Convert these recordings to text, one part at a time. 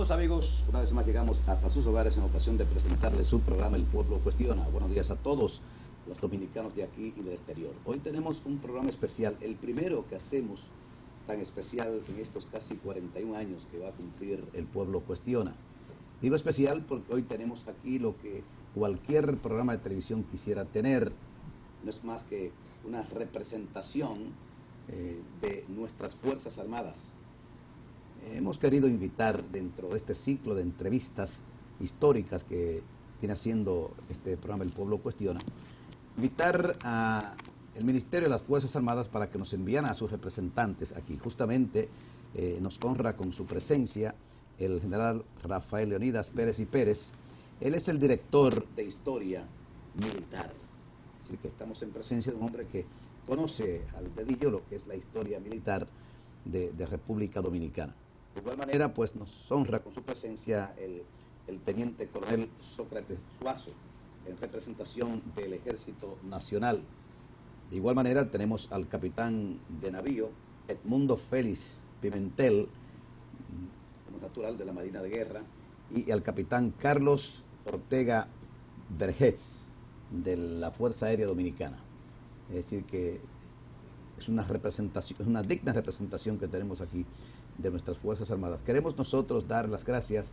Estimados amigos, una vez más llegamos hasta sus hogares en ocasión de presentarles su programa El Pueblo Cuestiona. Buenos días a todos los dominicanos de aquí y del exterior. Hoy tenemos un programa especial, el primero que hacemos tan especial en estos casi 41 años que va a cumplir El Pueblo Cuestiona. Digo especial porque hoy tenemos aquí lo que cualquier programa de televisión quisiera tener. No es más que una representación de nuestras Fuerzas Armadas. Hemos querido invitar dentro de este ciclo de entrevistas históricas que viene haciendo este programa El Pueblo Cuestiona, invitar al Ministerio de las Fuerzas Armadas para que nos envíen a sus representantes aquí. Justamente nos honra con su presencia el general Rafael Leonidas Pérez y Pérez. Él es el director de Historia Militar. Así que estamos en presencia de un hombre que conoce al dedillo lo que es la historia militar de República Dominicana. De igual manera, pues nos honra con su presencia el teniente coronel Sócrates Suazo, en representación del Ejército Nacional. De igual manera, tenemos al capitán de navío, Edmundo Félix Pimentel, como natural de la Marina de Guerra, y al capitán Carlos Ortega Vergés, de la Fuerza Aérea Dominicana. Es decir, que es una representación, es una digna representación que tenemos aquí de nuestras Fuerzas Armadas. Queremos nosotros dar las gracias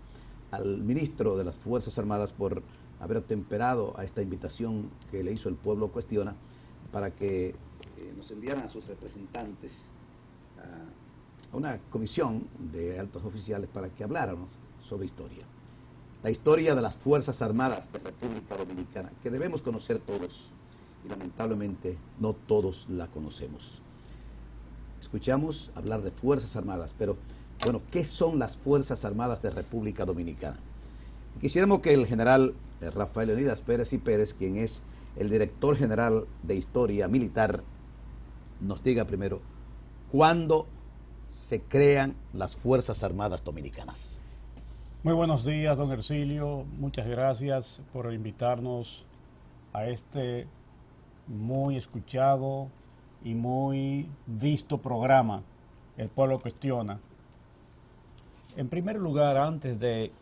al ministro de las Fuerzas Armadas por haber atemperado a esta invitación que le hizo El Pueblo Cuestiona para que nos enviaran a sus representantes a una comisión de altos oficiales para que habláramos sobre historia. La historia de las Fuerzas Armadas de República Dominicana, que debemos conocer todos, y lamentablemente no todos la conocemos. Escuchamos hablar de Fuerzas Armadas, pero bueno, ¿qué son las Fuerzas Armadas de República Dominicana? Quisiéramos que el general Rafael Leonidas Pérez y Pérez, quien es el director general de Historia Militar, nos diga primero, ¿cuándo se crean las Fuerzas Armadas Dominicanas? Muy buenos días, don Hercilio. Muchas gracias por invitarnos a este muy escuchado y muy visto programa, El Pueblo Cuestiona. En primer lugar, antes de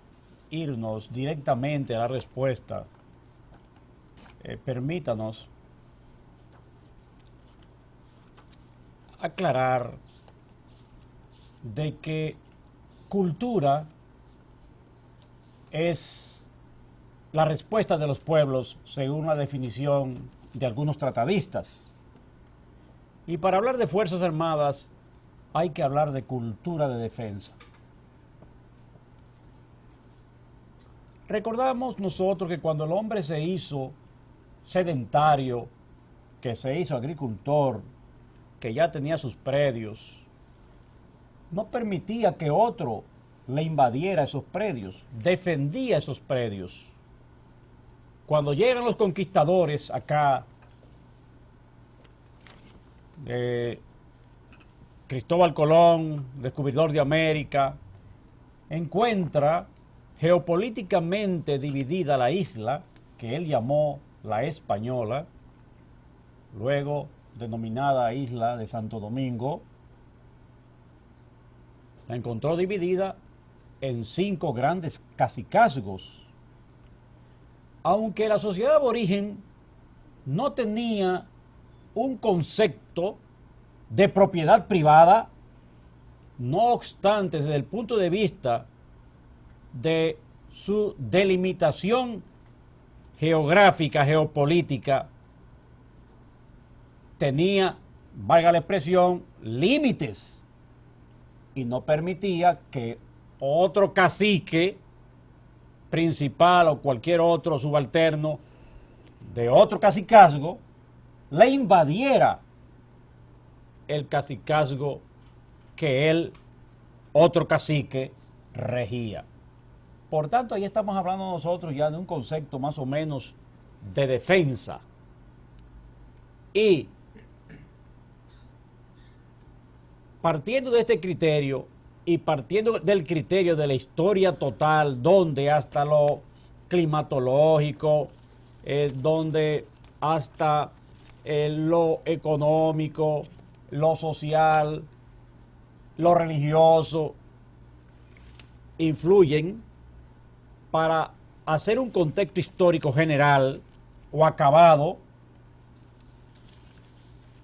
irnos directamente a la respuesta, permítanos aclarar de que cultura es la respuesta de los pueblos según la definición de algunos tratadistas. Y para hablar de Fuerzas Armadas hay que hablar de cultura de defensa. Recordamos nosotros que cuando el hombre se hizo sedentario, que se hizo agricultor, que ya tenía sus predios, no permitía que otro le invadiera esos predios, defendía esos predios. Cuando llegan los conquistadores acá, Cristóbal Colón, descubridor de América, encuentra geopolíticamente dividida la isla, que él llamó la Española, luego denominada Isla de Santo Domingo. La encontró dividida en 5 grandes cacicazgos. Aunque la sociedad aborigen no tenía un concepto de propiedad privada, no obstante, desde el punto de vista de su delimitación geográfica, geopolítica, tenía, valga la expresión, límites y no permitía que otro cacique principal o cualquier otro subalterno de otro cacicazgo le invadiera el cacicazgo que él, otro cacique, regía. Por tanto, ahí estamos hablando nosotros ya de un concepto más o menos de defensa. Y partiendo de este criterio y partiendo del criterio de la historia total, donde hasta lo climatológico, donde hasta lo económico, lo social, lo religioso influyen para hacer un contexto histórico general o acabado.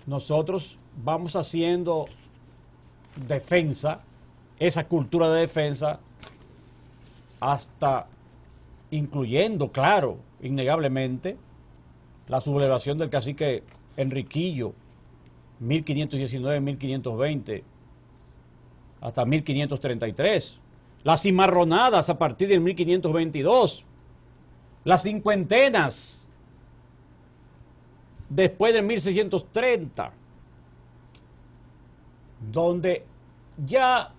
Nosotros vamos haciendo defensa, esa cultura de defensa, hasta incluyendo, claro, innegablemente, la sublevación del cacique Enriquillo, 1519-1520, hasta 1533, las cimarronadas a partir del 1522, las cincuentenas después del 1630, donde ya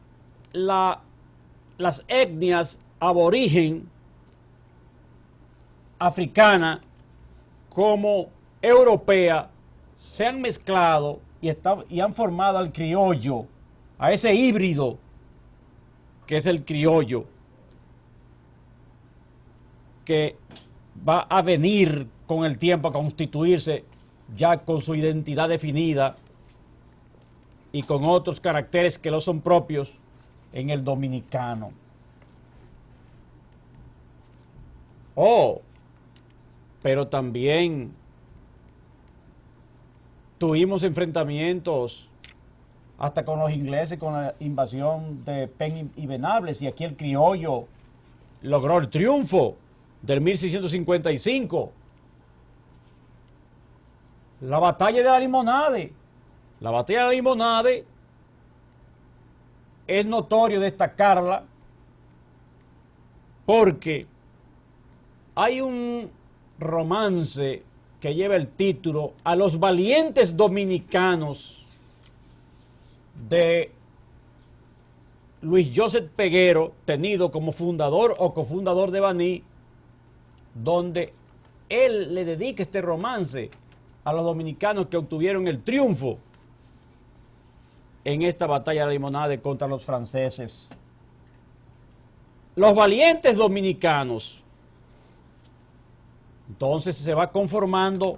las etnias aborigen africana como europea se han mezclado y han formado al criollo, a ese híbrido que es el criollo, que va a venir con el tiempo a constituirse ya con su identidad definida y con otros caracteres que no son propios en el dominicano. Pero también tuvimos enfrentamientos hasta con los ingleses, con la invasión de Penn y Venables, y aquí el criollo logró el triunfo del 1655. La batalla de la Limonade. La batalla de la Limonade es notorio destacarla porque hay un romance que lleva el título A los valientes dominicanos de Luis Joseph Peguero, tenido como fundador o cofundador de Baní, donde él le dedica este romance a los dominicanos que obtuvieron el triunfo en esta batalla de la Limonade contra los franceses. Los valientes dominicanos. Entonces se va conformando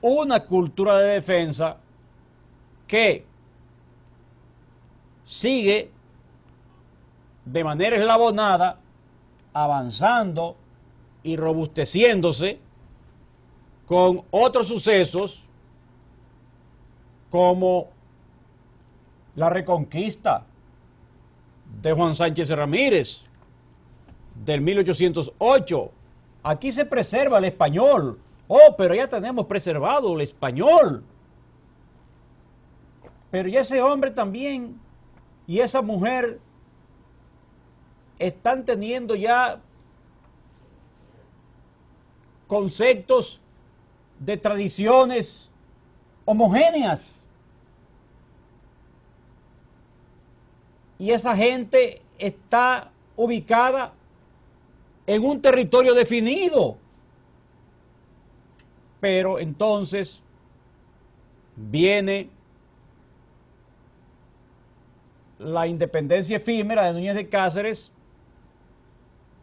una cultura de defensa que sigue de manera eslabonada, avanzando y robusteciéndose con otros sucesos como la reconquista de Juan Sánchez Ramírez del 1808. Aquí se preserva el español. Pero ya tenemos preservado el español. Pero ya ese hombre también y esa mujer están teniendo ya conceptos de tradiciones homogéneas. Y esa gente está ubicada en un territorio definido. Pero entonces viene la independencia efímera de Núñez de Cáceres,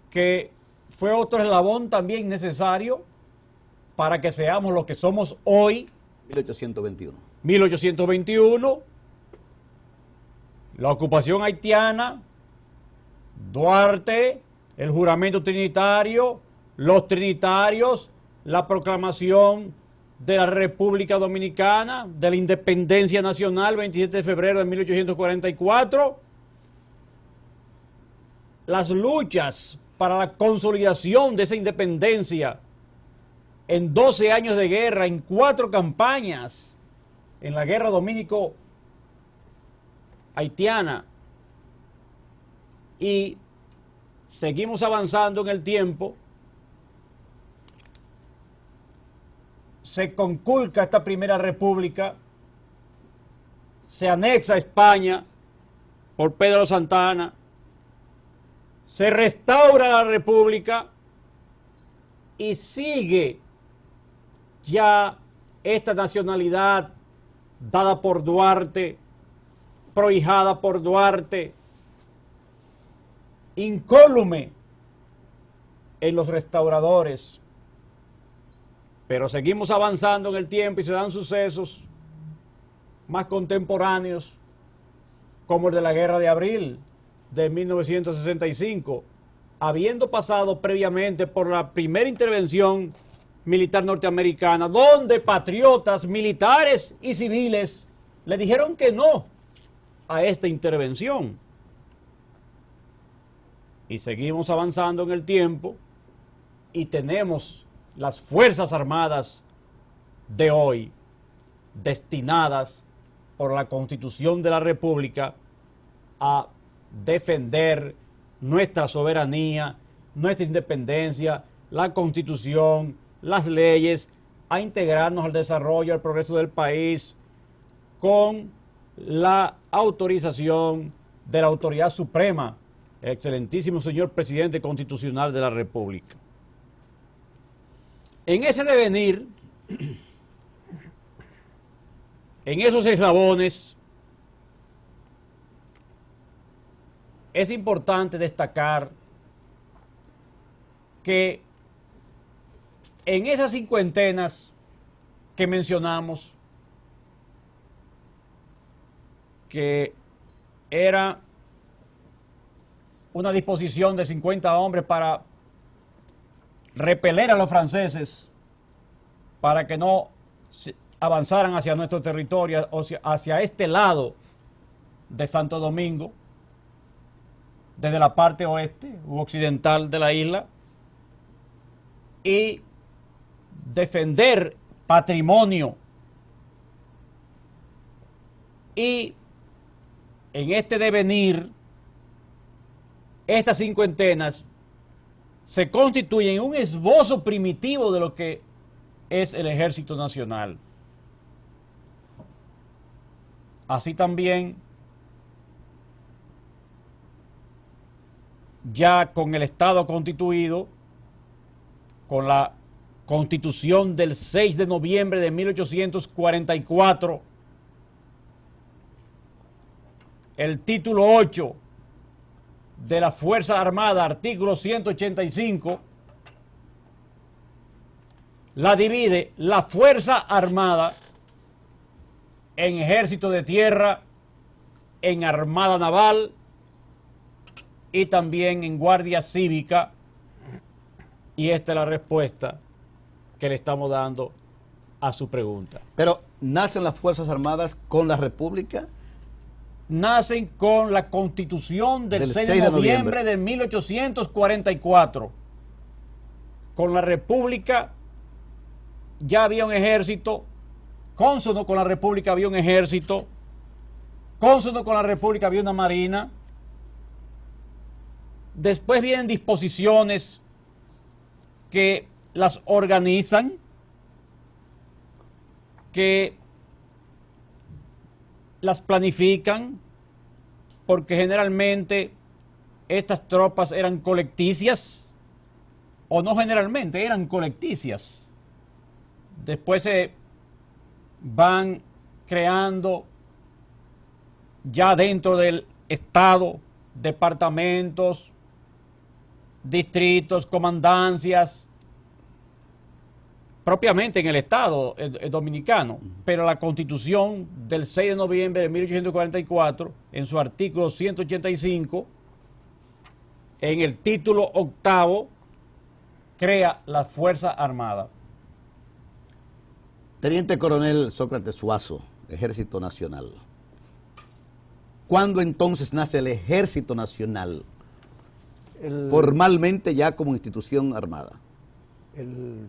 que fue otro eslabón también necesario para que seamos lo que somos hoy. 1821. 1821, la ocupación haitiana, Duarte, el juramento trinitario, los trinitarios, la proclamación de la República Dominicana, de la independencia nacional, 27 de febrero de 1844, las luchas para la consolidación de esa independencia en 12 años de guerra, en 4 campañas, en la guerra dominico-haitiana, y seguimos avanzando en el tiempo. Se conculca esta primera república, se anexa a España por Pedro Santana, se restaura la república y sigue ya esta nacionalidad dada por Duarte, prohijada por Duarte, incólume en los restauradores. Pero seguimos avanzando en el tiempo y se dan sucesos más contemporáneos, como el de la Guerra de Abril de 1965, habiendo pasado previamente por la primera intervención militar norteamericana, donde patriotas, militares y civiles le dijeron que no a esta intervención. Y seguimos avanzando en el tiempo y tenemos las Fuerzas Armadas de hoy destinadas por la Constitución de la República a defender nuestra soberanía, nuestra independencia, la Constitución, las leyes, a integrarnos al desarrollo, al progreso del país, con la autorización de la autoridad suprema, el excelentísimo señor presidente constitucional de la República. En ese devenir, en esos eslabones, es importante destacar que en esas cincuentenas que mencionamos, que era una disposición de 50 hombres para repeler a los franceses, para que no avanzaran hacia nuestro territorio, o hacia este lado de Santo Domingo, desde la parte oeste u occidental de la isla, y defender patrimonio. Y en este devenir, estas cincuentenas se constituyen un esbozo primitivo de lo que es el Ejército Nacional. Así también, ya con el Estado constituido, con la Constitución del 6 de noviembre de 1844, el título 8 de la Fuerza Armada, artículo 185, la divide la Fuerza Armada en Ejército de Tierra, en Armada Naval y también en Guardia Cívica. Y esta es la respuesta que le estamos dando a su pregunta. Pero, ¿nacen las Fuerzas Armadas con la República? Nacen con la Constitución del 6 de noviembre de 1844. Con la República ya había un ejército, cónsono con la República había un ejército, cónsono con la República había una marina. Después vienen disposiciones que las organizan, que las planifican, porque generalmente estas tropas eran colecticias, o no generalmente, eran colecticias. Después se van creando ya dentro del Estado departamentos, distritos, comandancias, propiamente en el Estado dominicano, pero la Constitución del 6 de noviembre de 1844, en su artículo 185, en el título 8, crea la Fuerza Armada. Teniente Coronel Sócrates Suazo, Ejército Nacional. ¿Cuándo entonces nace el Ejército Nacional? Formalmente ya como institución armada. En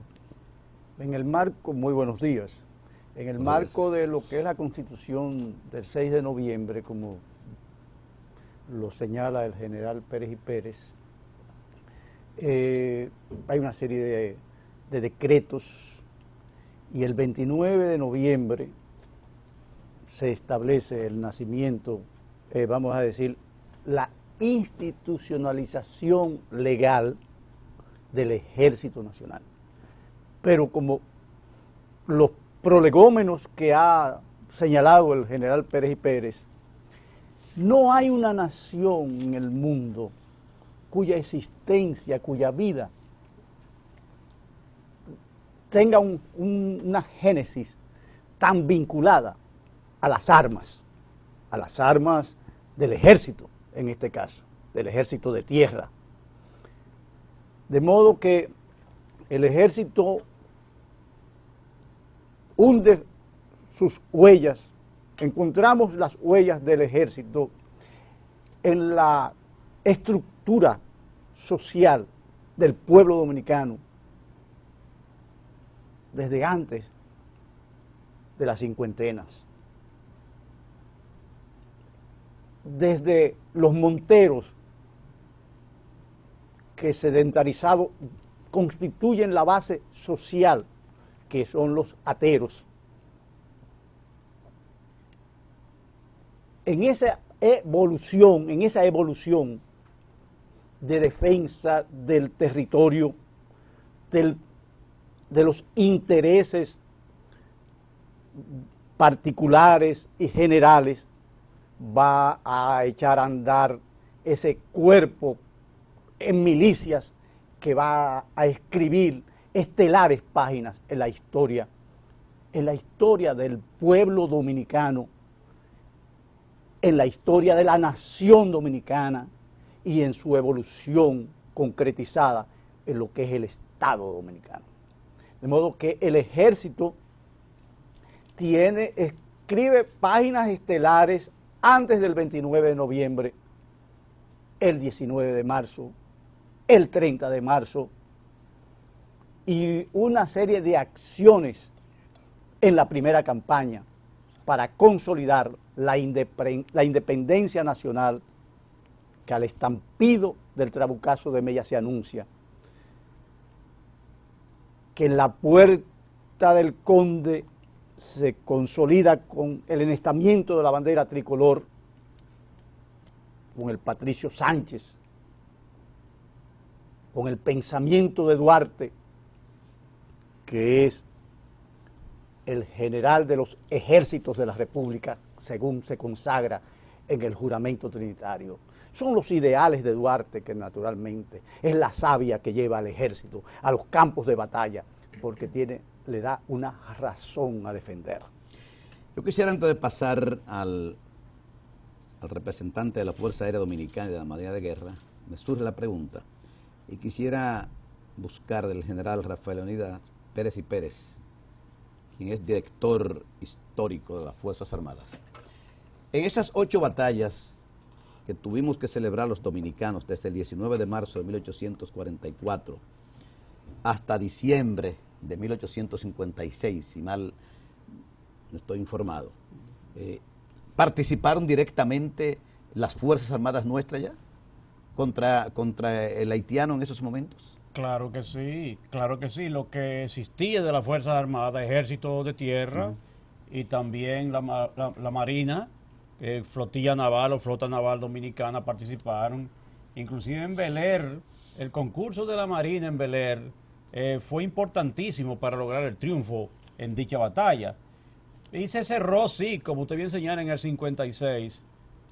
el marco, muy buenos días, en el marco de lo que es la Constitución del 6 de noviembre, como lo señala el general Pérez y Pérez, hay una serie de decretos, y el 29 de noviembre se establece el nacimiento, vamos a decir, la institucionalización legal del Ejército Nacional. Pero como los prolegómenos que ha señalado el general Pérez y Pérez, no hay una nación en el mundo cuya existencia, cuya vida tenga una génesis tan vinculada a las armas del ejército en este caso. del ejército de tierra. De modo que el ejército hunde sus huellas. Encontramos las huellas del ejército en la estructura social del pueblo dominicano desde antes de las cincuentenas. Desde los monteros que sedentarizados constituyen la base social, que son los ateros. En esa evolución de defensa del territorio, de los intereses particulares y generales, va a echar a andar ese cuerpo en milicias que va a escribir estelares páginas en la historia del pueblo dominicano, en la historia de la nación dominicana y en su evolución concretizada en lo que es el Estado dominicano. De modo que el ejército escribe páginas estelares antes del 29 de noviembre, el 19 de marzo, el 30 de marzo, y una serie de acciones en la primera campaña para consolidar la independencia nacional que al estampido del trabucazo de Mella se anuncia, que en la Puerta del Conde se consolida con el enestamiento de la bandera tricolor, con el Patricio Sánchez, con el pensamiento de Duarte, que es el general de los ejércitos de la República, según se consagra en el juramento trinitario. Son los ideales de Duarte que naturalmente es la savia que lleva al ejército a los campos de batalla, porque le da una razón a defender. Yo quisiera, antes de pasar al representante de la Fuerza Aérea Dominicana y de la Marina de Guerra, me surge la pregunta, y quisiera buscar del general Rafael Leonidas Pérez y Pérez, quien es director histórico de las Fuerzas Armadas. En esas 8 batallas que tuvimos que celebrar los dominicanos desde el 19 de marzo de 1844 hasta diciembre de 1856, si mal no estoy informado, ¿participaron directamente las Fuerzas Armadas nuestras ya contra el haitiano en esos momentos? Claro que sí, claro que sí. Lo que existía de las Fuerzas Armadas, Ejército de Tierra y también la Marina, Flotilla Naval o Flota Naval Dominicana participaron. Inclusive en Bel-Air, el concurso de la Marina en Bel-Air fue importantísimo para lograr el triunfo en dicha batalla. Y se cerró, sí, como usted bien señala, en el 56.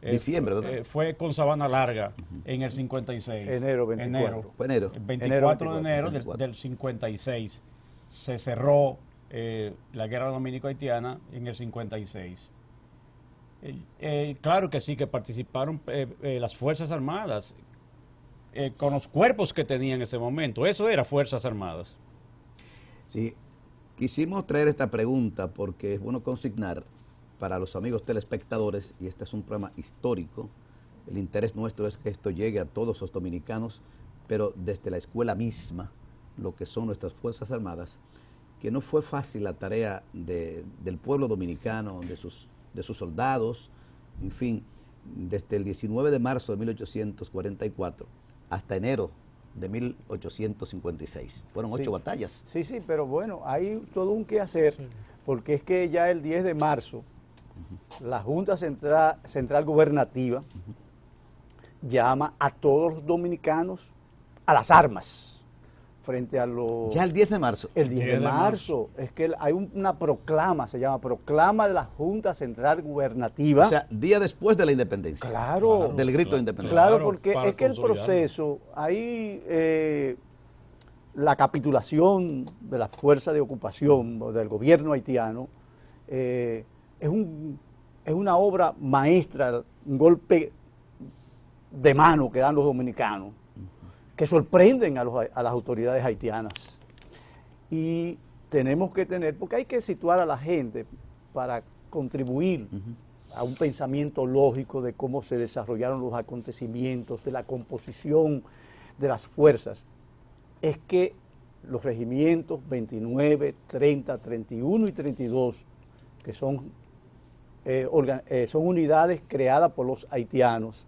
Diciembre, ¿verdad? Fue con Sabana Larga en el 56. Enero 24. Fue enero. El 24 de enero del 56 se cerró la guerra dominico-haitiana en el 56. Claro que sí, que participaron las Fuerzas Armadas con los cuerpos que tenían en ese momento. Eso era Fuerzas Armadas. Sí, quisimos traer esta pregunta porque es bueno consignar para los amigos telespectadores, y este es un programa histórico, el interés nuestro es que esto llegue a todos los dominicanos, pero desde la escuela misma, lo que son nuestras Fuerzas Armadas, que no fue fácil la tarea del pueblo dominicano, de sus soldados, en fin, desde el 19 de marzo de 1844 hasta enero de 1856. Fueron 8 batallas. Sí, sí, pero bueno, hay todo un quehacer, porque es que ya el 10 de marzo, la Junta Central Gubernativa llama a todos los dominicanos a las armas frente a los... Ya el 10 de marzo. El 10 de marzo. Es que hay una proclama, se llama Proclama de la Junta Central Gubernativa. O sea, día después de la independencia. Claro. Del grito de independencia. Claro, porque es que el proceso, ahí la capitulación de la fuerza de ocupación del gobierno haitiano es una obra maestra, un golpe de mano que dan los dominicanos, que sorprenden a las autoridades haitianas. Y tenemos que tener, porque hay que situar a la gente para contribuir a un pensamiento lógico de cómo se desarrollaron los acontecimientos, de la composición de las fuerzas. Es que los regimientos 29, 30, 31 y 32, que son unidades creadas por los haitianos,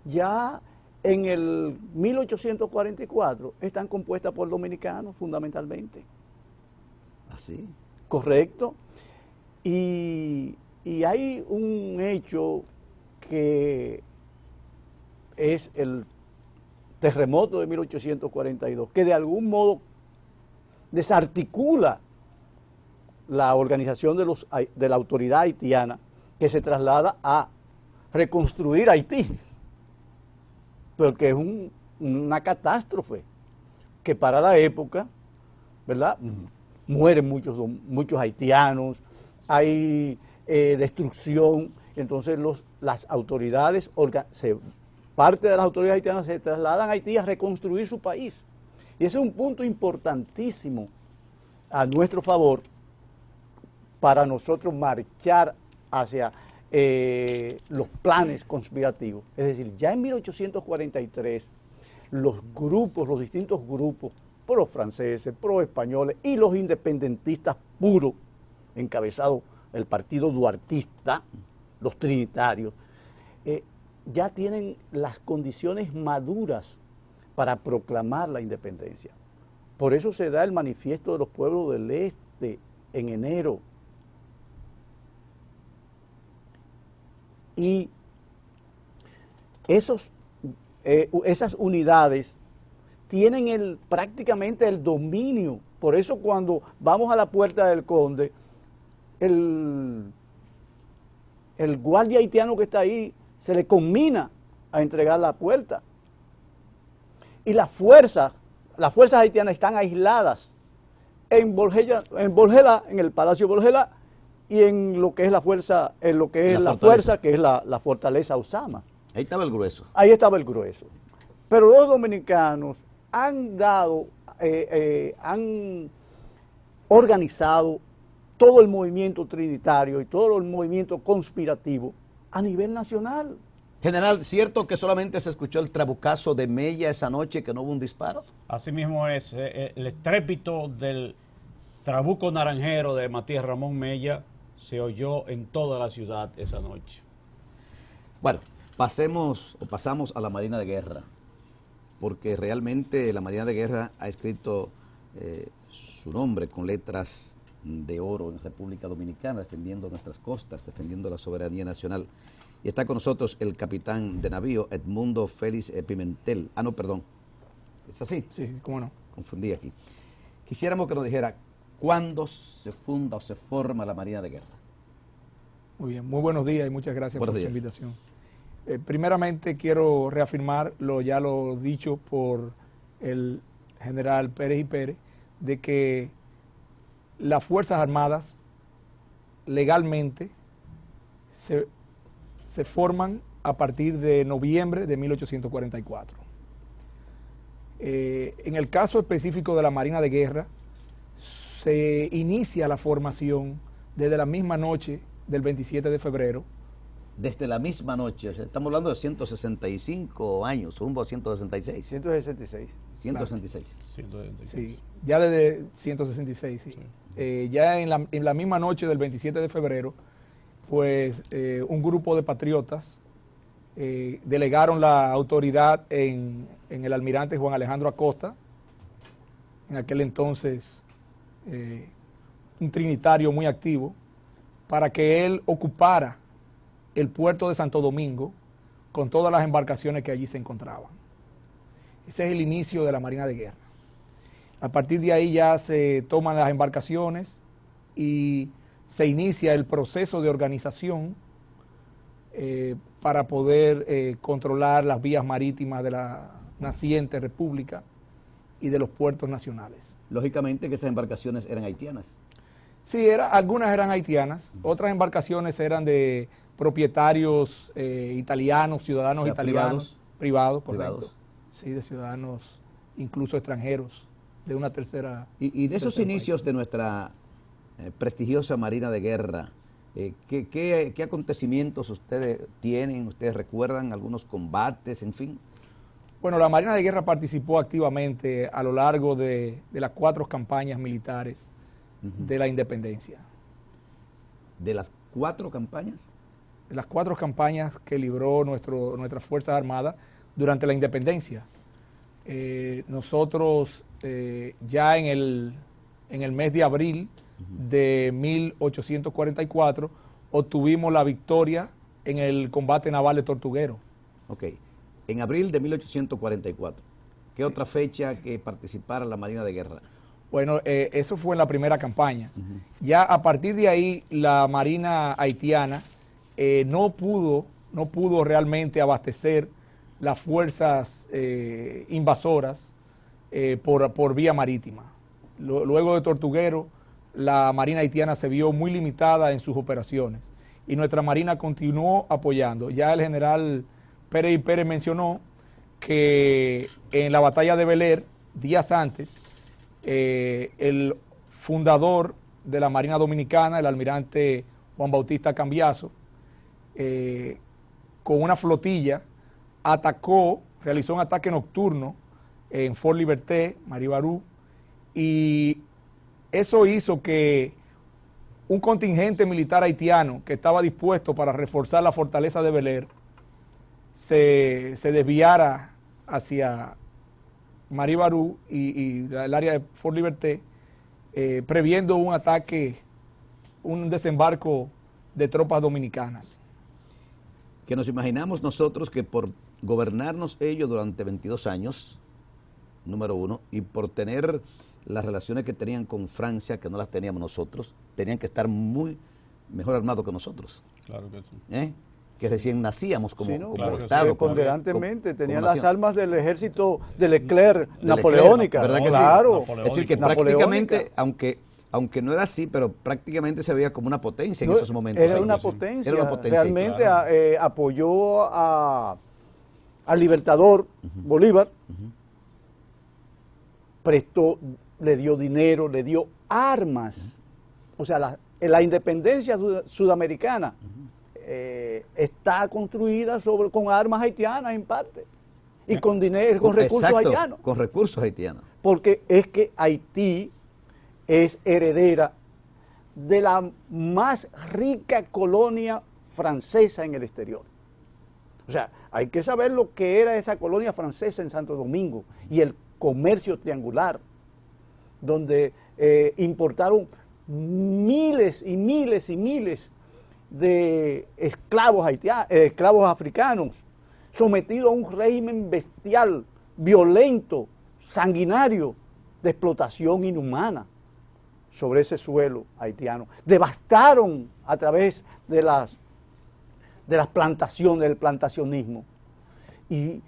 ya en el 1844 están compuestas por dominicanos fundamentalmente. ¿Así? Correcto. Y hay un hecho que es el terremoto de 1842, que de algún modo desarticula la organización de la autoridad haitiana, que se traslada a reconstruir Haití, porque es una catástrofe que para la época, ¿verdad? Mueren muchos haitianos, hay destrucción, entonces las autoridades, parte de las autoridades haitianas se trasladan a Haití a reconstruir su país. Y ese es un punto importantísimo a nuestro favor para nosotros marchar hacia los planes conspirativos. Es decir, ya en 1843, los distintos grupos, pro franceses, pro españoles y los independentistas puros, encabezados el partido duartista, los trinitarios, ya tienen las condiciones maduras para proclamar la independencia. Por eso se da el manifiesto de los pueblos del Este en enero. Y esas unidades tienen prácticamente el dominio. Por eso cuando vamos a la Puerta del Conde, el guardia haitiano que está ahí se le conmina a entregar la puerta. Y las fuerzas haitianas están aisladas en Borgela, en el Palacio Borgela, y en lo que es la fuerza, que es la fortaleza Osama. Ahí estaba el grueso. Ahí estaba el grueso. Pero los dominicanos han organizado todo el movimiento trinitario y todo el movimiento conspirativo a nivel nacional. General, ¿cierto que solamente se escuchó el trabucazo de Mella esa noche, que no hubo un disparo? Así mismo es, el estrépito del trabuco naranjero de Matías Ramón Mella se oyó en toda la ciudad esa noche. Bueno, pasamos a la Marina de Guerra, porque realmente la Marina de Guerra ha escrito su nombre con letras de oro en República Dominicana, defendiendo nuestras costas, defendiendo la soberanía nacional. Y está con nosotros el capitán de navío, Edmundo Félix Pimentel. Ah, no, perdón. ¿Es así? Sí, cómo no. Confundí aquí. Quisiéramos que nos dijera cuándo se funda o se forma la Marina de Guerra. Muy bien, muy buenos días y muchas gracias por su invitación. Primeramente quiero reafirmar ya lo dicho por el general Pérez y Pérez, de que las Fuerzas Armadas legalmente se forman a partir de noviembre de 1844. En el caso específico de la Marina de Guerra, se inicia la formación desde la misma noche del 27 de febrero. Desde la misma noche, o sea, estamos hablando de 165 años, rumbo a 166. 166. 166. Claro. Sí, ya desde 166, sí. Ya en la misma noche del 27 de febrero, pues un grupo de patriotas delegaron la autoridad en el almirante Juan Alejandro Acosta, en aquel entonces un trinitario muy activo, para que él ocupara el puerto de Santo Domingo con todas las embarcaciones que allí se encontraban. Ese es el inicio de la Marina de Guerra. A partir de ahí ya se toman las embarcaciones y se inicia el proceso de organización para poder controlar las vías marítimas de la naciente república y de los puertos nacionales. Lógicamente que esas embarcaciones eran haitianas. Sí, algunas eran haitianas, otras embarcaciones eran propietarios italianos, ciudadanos O sea, italianos, privados, correcto. privados. Sí, de ciudadanos incluso extranjeros, de una tercera. Y de esos tercer inicios país. de nuestra prestigiosa Marina de Guerra, ¿qué acontecimientos ustedes tienen? ¿Ustedes recuerdan algunos combates, en fin? Bueno, la Marina de Guerra participó activamente a lo largo de las 4 campañas militares de la independencia. ¿De las 4 campañas? De las 4 campañas que libró nuestras Fuerzas Armadas durante la independencia. Nosotros ya en el mes de abril de 1844 obtuvimos la victoria en el combate naval de Tortuguero. Ok. En abril de 1844. ¿Qué Sí. otra fecha que participara la Marina de Guerra? Bueno, eso fue en la primera campaña. Ya a partir de ahí, la Marina haitiana no pudo realmente abastecer las fuerzas invasoras por vía marítima. Luego de Tortuguero, la Marina haitiana se vio muy limitada en sus operaciones y nuestra Marina continuó apoyando. Ya el general Pérez y Pérez mencionó que en la batalla de Bel Air, días antes, el fundador de la Marina Dominicana, el almirante Juan Bautista Cambiaso, con una flotilla, realizó un ataque nocturno en Fort Liberté, Maribarú, y eso hizo que un contingente militar haitiano que estaba dispuesto para reforzar la fortaleza de Bel Air se desviara hacia Maribarú y el área de Fort Liberté, previendo un ataque, un desembarco de tropas dominicanas. Que nos imaginamos nosotros que por gobernarnos ellos durante 22 años, número uno, y por tener las relaciones que tenían con Francia, que no las teníamos nosotros, tenían que estar muy mejor armados que nosotros. Claro que sí. Que recién nacíamos como, Sí, ¿no? como Claro que sí. Estado. Preponderantemente, como tenían las nación. armas del ejército de Leclerc napoleónica. ¿verdad que sí? Claro. Napoleónica. Es decir, que Napoleónica. prácticamente, aunque no era así, pero prácticamente se veía como una potencia en No, esos momentos. Era ahí. una sí. potencia. Era una potencia, Realmente claro. apoyó al libertador Bolívar, prestó, le dio dinero, le dio armas. O sea, la independencia sudamericana está construida con armas haitianas en parte y con dinero, con recursos Exacto, haitianos. con recursos haitianos. Porque es que Haití es heredera de la más rica colonia francesa en el exterior. O sea, hay que saber lo que era esa colonia francesa en Santo Domingo y el comercio triangular, donde importaron miles y miles y miles de esclavos esclavos africanos, sometidos a un régimen bestial, violento, sanguinario, de explotación inhumana sobre ese suelo haitiano. Devastaron a través de las plantaciones, del plantacionismo. Y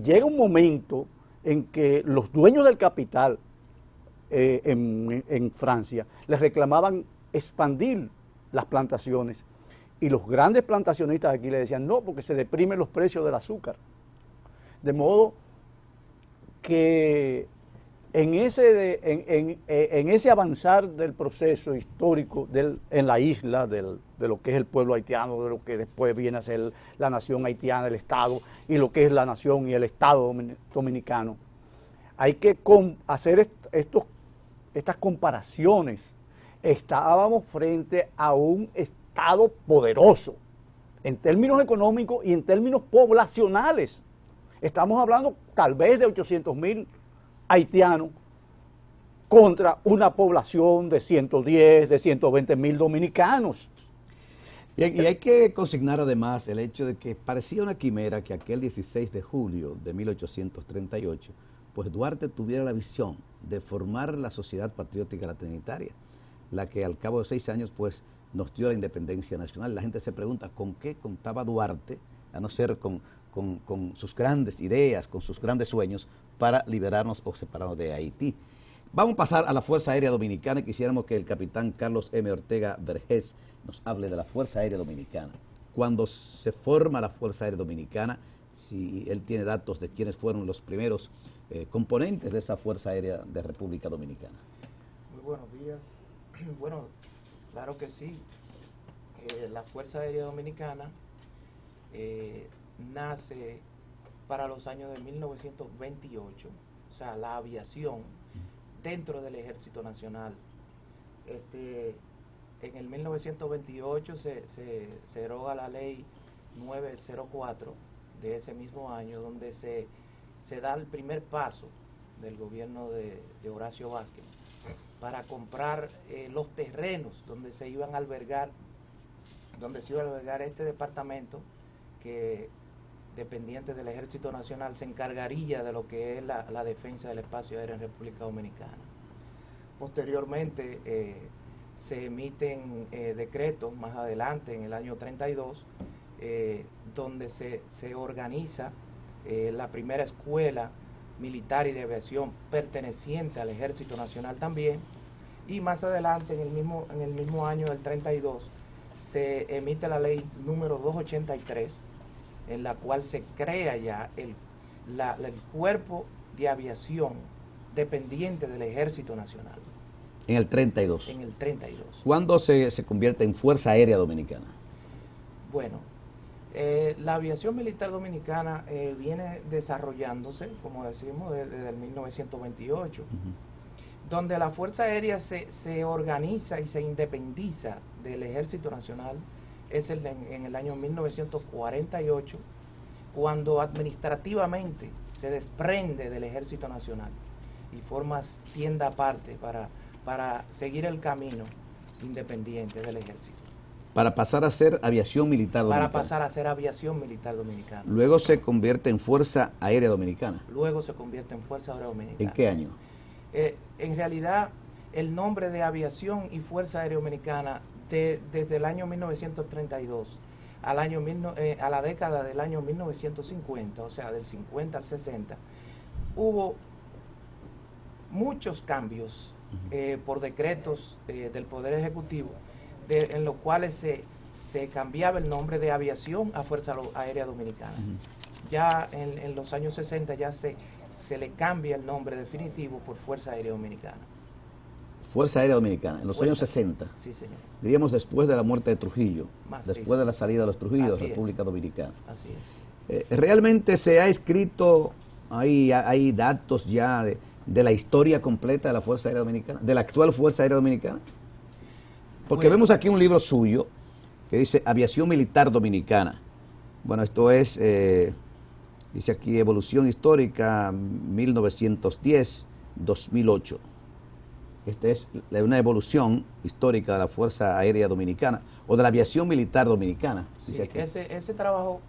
llega un momento en que los dueños del capital en Francia les reclamaban expandir las plantaciones. Y los grandes plantacionistas aquí le decían, no, porque se deprimen los precios del azúcar. De modo que en ese avanzar del proceso histórico en la isla, de lo que es el pueblo haitiano, de lo que después viene a ser la nación haitiana, el Estado, y lo que es la nación y el Estado dominicano, hay que hacer estas comparaciones. Estábamos frente a un Estado poderoso, en términos económicos y en términos poblacionales. Estamos hablando tal vez de 800,000 haitianos contra una población de 110, de 120,000 dominicanos. Bien, y hay que consignar además el hecho de que parecía una quimera que aquel 16 de julio de 1838, pues Duarte tuviera la visión de formar la Sociedad Patriótica La Trinitaria, la que al cabo de 6 años pues nos dio la independencia nacional. La gente se pregunta con qué contaba Duarte, a no ser con sus grandes ideas, con sus grandes sueños para liberarnos o separarnos de Haití. Vamos a pasar a la Fuerza Aérea Dominicana y quisiéramos que el capitán Carlos M. Ortega Vergés nos hable de la Fuerza Aérea Dominicana. cuando se forma la Fuerza Aérea Dominicana, si él tiene datos de quiénes fueron los primeros componentes de esa Fuerza Aérea de República Dominicana. Muy buenos días. Bueno, claro que sí. La Fuerza Aérea Dominicana nace para los años de 1928, o sea, la aviación dentro del Ejército Nacional. En el 1928 se eroga la ley 904 de ese mismo año, donde se da el primer paso del gobierno de Horacio Vázquez para comprar los terrenos donde se iban a albergar, este departamento que, dependiente del Ejército Nacional, se encargaría de lo que es la defensa del espacio aéreo en República Dominicana. Posteriormente se emiten decretos más adelante, en el año 32, donde se organiza la primera escuela militar y de aviación perteneciente al Ejército Nacional también, y más adelante, en el mismo año del 32, se emite la ley número 283, en la cual se crea ya el cuerpo de aviación dependiente del Ejército Nacional. En el 32. En el 32. ¿Cuándo se convierte en Fuerza Aérea Dominicana? Bueno, la aviación militar dominicana viene desarrollándose, como decimos, desde el 1928, donde la Fuerza Aérea se organiza y se independiza del Ejército Nacional. Es en el año 1948, cuando administrativamente se desprende del Ejército Nacional y forma tienda aparte para seguir el camino independiente del Ejército. Para pasar a ser aviación militar dominicana. Para pasar a ser aviación militar dominicana. Luego se convierte en Fuerza Aérea Dominicana. Luego se convierte en Fuerza Aérea Dominicana. ¿En qué año? En realidad, el nombre de Aviación y Fuerza Aérea Dominicana, desde el año 1932 a la década del año 1950, o sea, del 50 al 60, hubo muchos cambios por decretos del Poder Ejecutivo, en los cuales se cambiaba el nombre de Aviación a Fuerza Aérea Dominicana. Ya en los años 60 ya se le cambia el nombre definitivo por Fuerza Aérea Dominicana. Fuerza Aérea Dominicana, en los años 60. Sí, señor. Diríamos después de la muerte de Trujillo, después de la salida de los Trujillos de la República Dominicana. Así es. ¿Realmente se ha escrito, hay datos ya de la historia completa de la Fuerza Aérea Dominicana, de la actual Fuerza Aérea Dominicana? Porque vemos aquí un libro suyo que dice Aviación Militar Dominicana. Bueno, esto es, dice aquí, Evolución Histórica 1910-2008. Esta es una evolución histórica de la Fuerza Aérea Dominicana o de la aviación militar dominicana. Sí, ese trabajo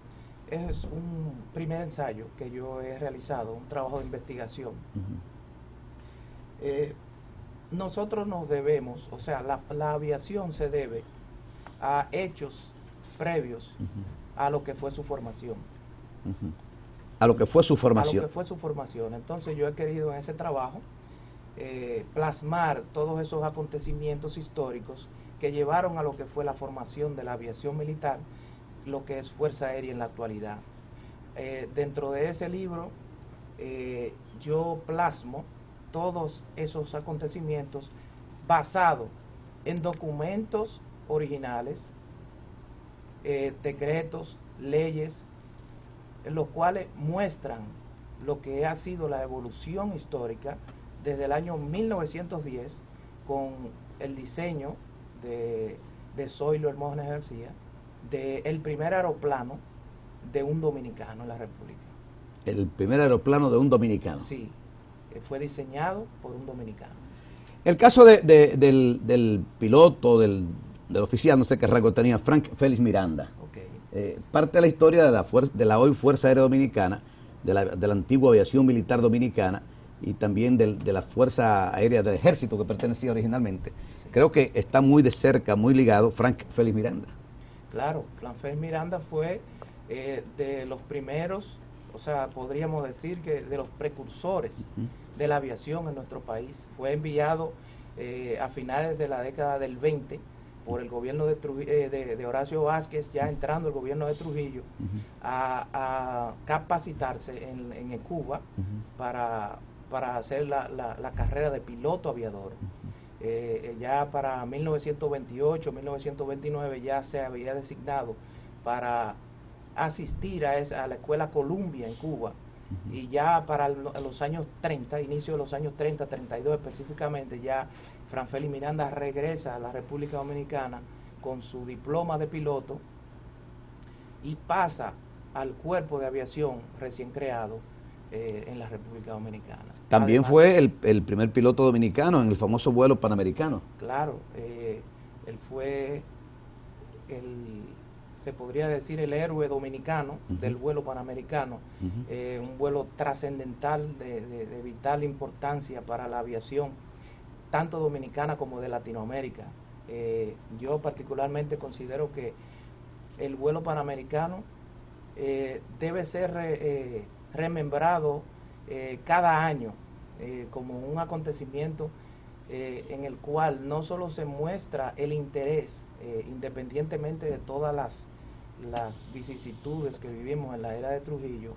es un primer ensayo que yo he realizado, un trabajo de investigación. Nosotros nos debemos, o sea, la aviación se debe a hechos previos a lo que fue su formación. A lo que fue su formación. A lo que fue su formación. Entonces yo he querido en ese trabajo plasmar todos esos acontecimientos históricos que llevaron a lo que fue la formación de la aviación militar, lo que es Fuerza Aérea en la actualidad. Dentro de ese libro yo plasmo todos esos acontecimientos basados en documentos originales, decretos, leyes, en los cuales muestran lo que ha sido la evolución histórica desde el año 1910 con el diseño de Zoilo Hermógenes García del primer aeroplano de un dominicano en la República. El primer aeroplano de un dominicano. Sí, fue diseñado por un dominicano. El caso del piloto, del oficial, no sé qué rango tenía, Frank Félix Miranda. Okay. Parte de la historia de la hoy Fuerza Aérea Dominicana, de la antigua aviación militar dominicana y también de la Fuerza Aérea del Ejército que pertenecía originalmente. Sí. Creo que está muy de cerca, muy ligado Frank Félix Miranda. Claro, Frank Félix Miranda fue de los primeros, o sea, podríamos decir que de los precursores de la aviación en nuestro país. Fue enviado a finales de la década del 20 por el gobierno de Horacio Vázquez, ya entrando el gobierno de Trujillo, a capacitarse en Cuba para hacer la carrera de piloto aviador. Ya para 1928, 1929 ya se había designado para asistir a la Escuela Columbia en Cuba, y ya para los años 30, inicio de los años 30, 32 específicamente, ya Franfeli Miranda regresa a la República Dominicana con su diploma de piloto y pasa al cuerpo de aviación recién creado en la República Dominicana. También Además, fue el primer piloto dominicano en el famoso vuelo panamericano. Claro, él fue se podría decir el héroe dominicano del vuelo panamericano, un vuelo trascendental de vital importancia para la aviación, tanto dominicana como de Latinoamérica. Yo particularmente considero que el vuelo panamericano debe ser remembrado cada año como un acontecimiento en el cual no solo se muestra el interés, independientemente de todas las vicisitudes que vivimos en la era de Trujillo.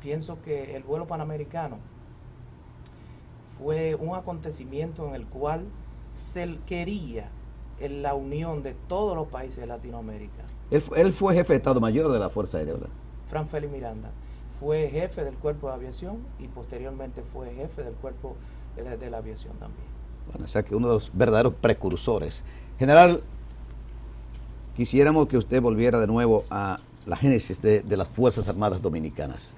Pienso que el vuelo panamericano fue un acontecimiento en el cual se quería la unión de todos los países de Latinoamérica. Él fue jefe de Estado Mayor de la Fuerza Aérea, ¿verdad? Franfeli Miranda fue jefe del Cuerpo de Aviación y posteriormente fue jefe del Cuerpo de la Aviación también. Bueno, o sea que uno de los verdaderos precursores. General, quisiéramos que usted volviera de nuevo a la génesis de las Fuerzas Armadas Dominicanas.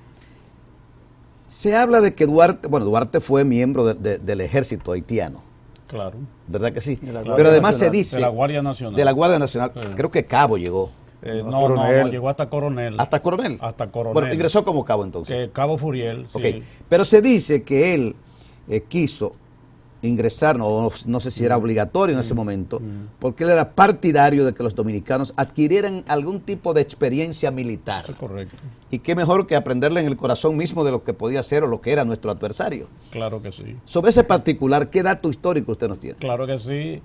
Se habla de que Duarte fue miembro del ejército haitiano. Claro. ¿Verdad que sí? Guardia Pero además Nacional. se dice... De la Guardia Nacional. De la Guardia Nacional. Sí. Creo que cabo llegó. No, llegó hasta coronel. ¿Hasta coronel? Hasta coronel. Bueno, ingresó como cabo entonces. Que Cabo Furiel, Ok. sí. Pero se dice que él quiso ingresar, no sé si era obligatorio en ese momento, porque él era partidario de que los dominicanos adquirieran algún tipo de experiencia militar. Eso es correcto. Y qué mejor que aprenderle en el corazón mismo de lo que podía ser o lo que era nuestro adversario. Claro que sí. Sobre ese particular, ¿qué dato histórico usted nos tiene? Claro que sí.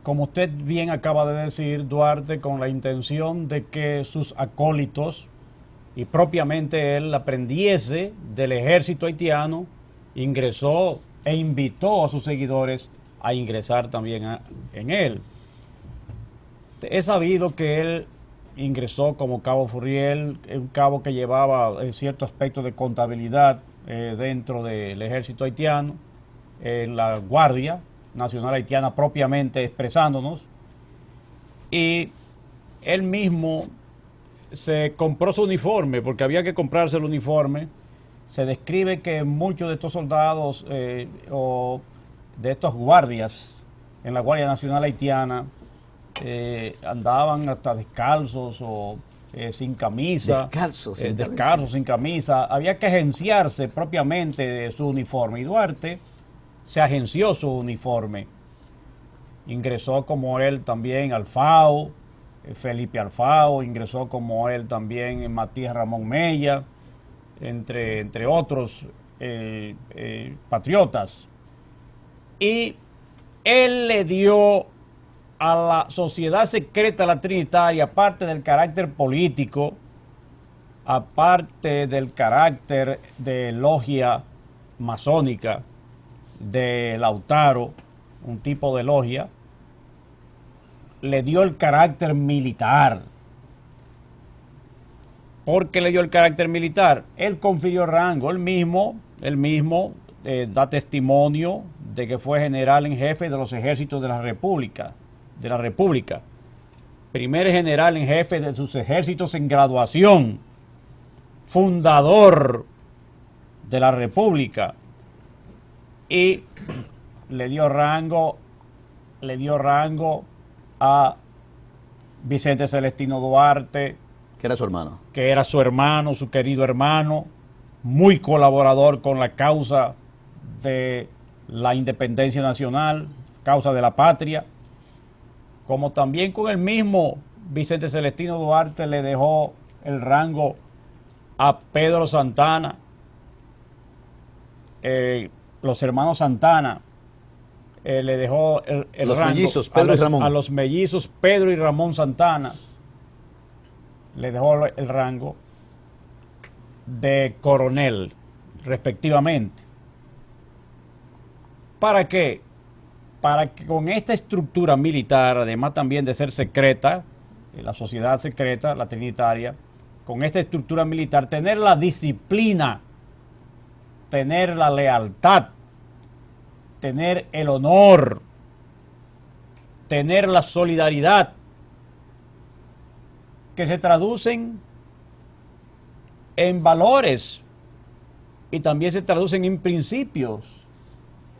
Como usted bien acaba de decir, Duarte, con la intención de que sus acólitos y propiamente él aprendiese del ejército haitiano, ingresó e invitó a sus seguidores a ingresar también en él. He sabido que él ingresó como cabo Furiel, un cabo que llevaba cierto aspecto de contabilidad dentro del ejército haitiano, en la Guardia Nacional Haitiana propiamente expresándonos, y él mismo se compró su uniforme, porque había que comprarse el uniforme. Se describe que muchos de estos soldados o de estos guardias en la Guardia Nacional Haitiana andaban hasta descalzos o sin camisa. Descalzos, descalzos, sin camisa. Había que agenciarse propiamente de su uniforme. Y Duarte se agenció su uniforme. Ingresó como él también Alfao, Felipe Alfao, ingresó como él también Matías Ramón Mella, entre otros patriotas. Y él le dio a la sociedad secreta, la Trinitaria, aparte del carácter político, aparte del carácter de logia masónica de Lautaro, un tipo de logia, le dio el carácter militar. ¿Por qué le dio el carácter militar? Él confirió rango, él mismo da testimonio de que fue general en jefe de los ejércitos de la República. Primer general en jefe de sus ejércitos en graduación, fundador de la República, y le dio rango a Vicente Celestino Duarte, Que era su hermano. que era su hermano, su querido hermano, muy colaborador con la causa de la independencia nacional, causa de la patria, como también con el mismo Vicente Celestino Duarte le dejó el rango a Pedro Santana, los hermanos Santana, le dejó el Los rango mellizos, Pedro y Ramón. a los mellizos Pedro y Ramón Santana, le dejó el rango de coronel, respectivamente. ¿Para qué? Para que con esta estructura militar, además también de ser secreta, la sociedad secreta, la trinitaria, con esta estructura militar, tener la disciplina, tener la lealtad, tener el honor, tener la solidaridad, que se traducen en valores y también se traducen en principios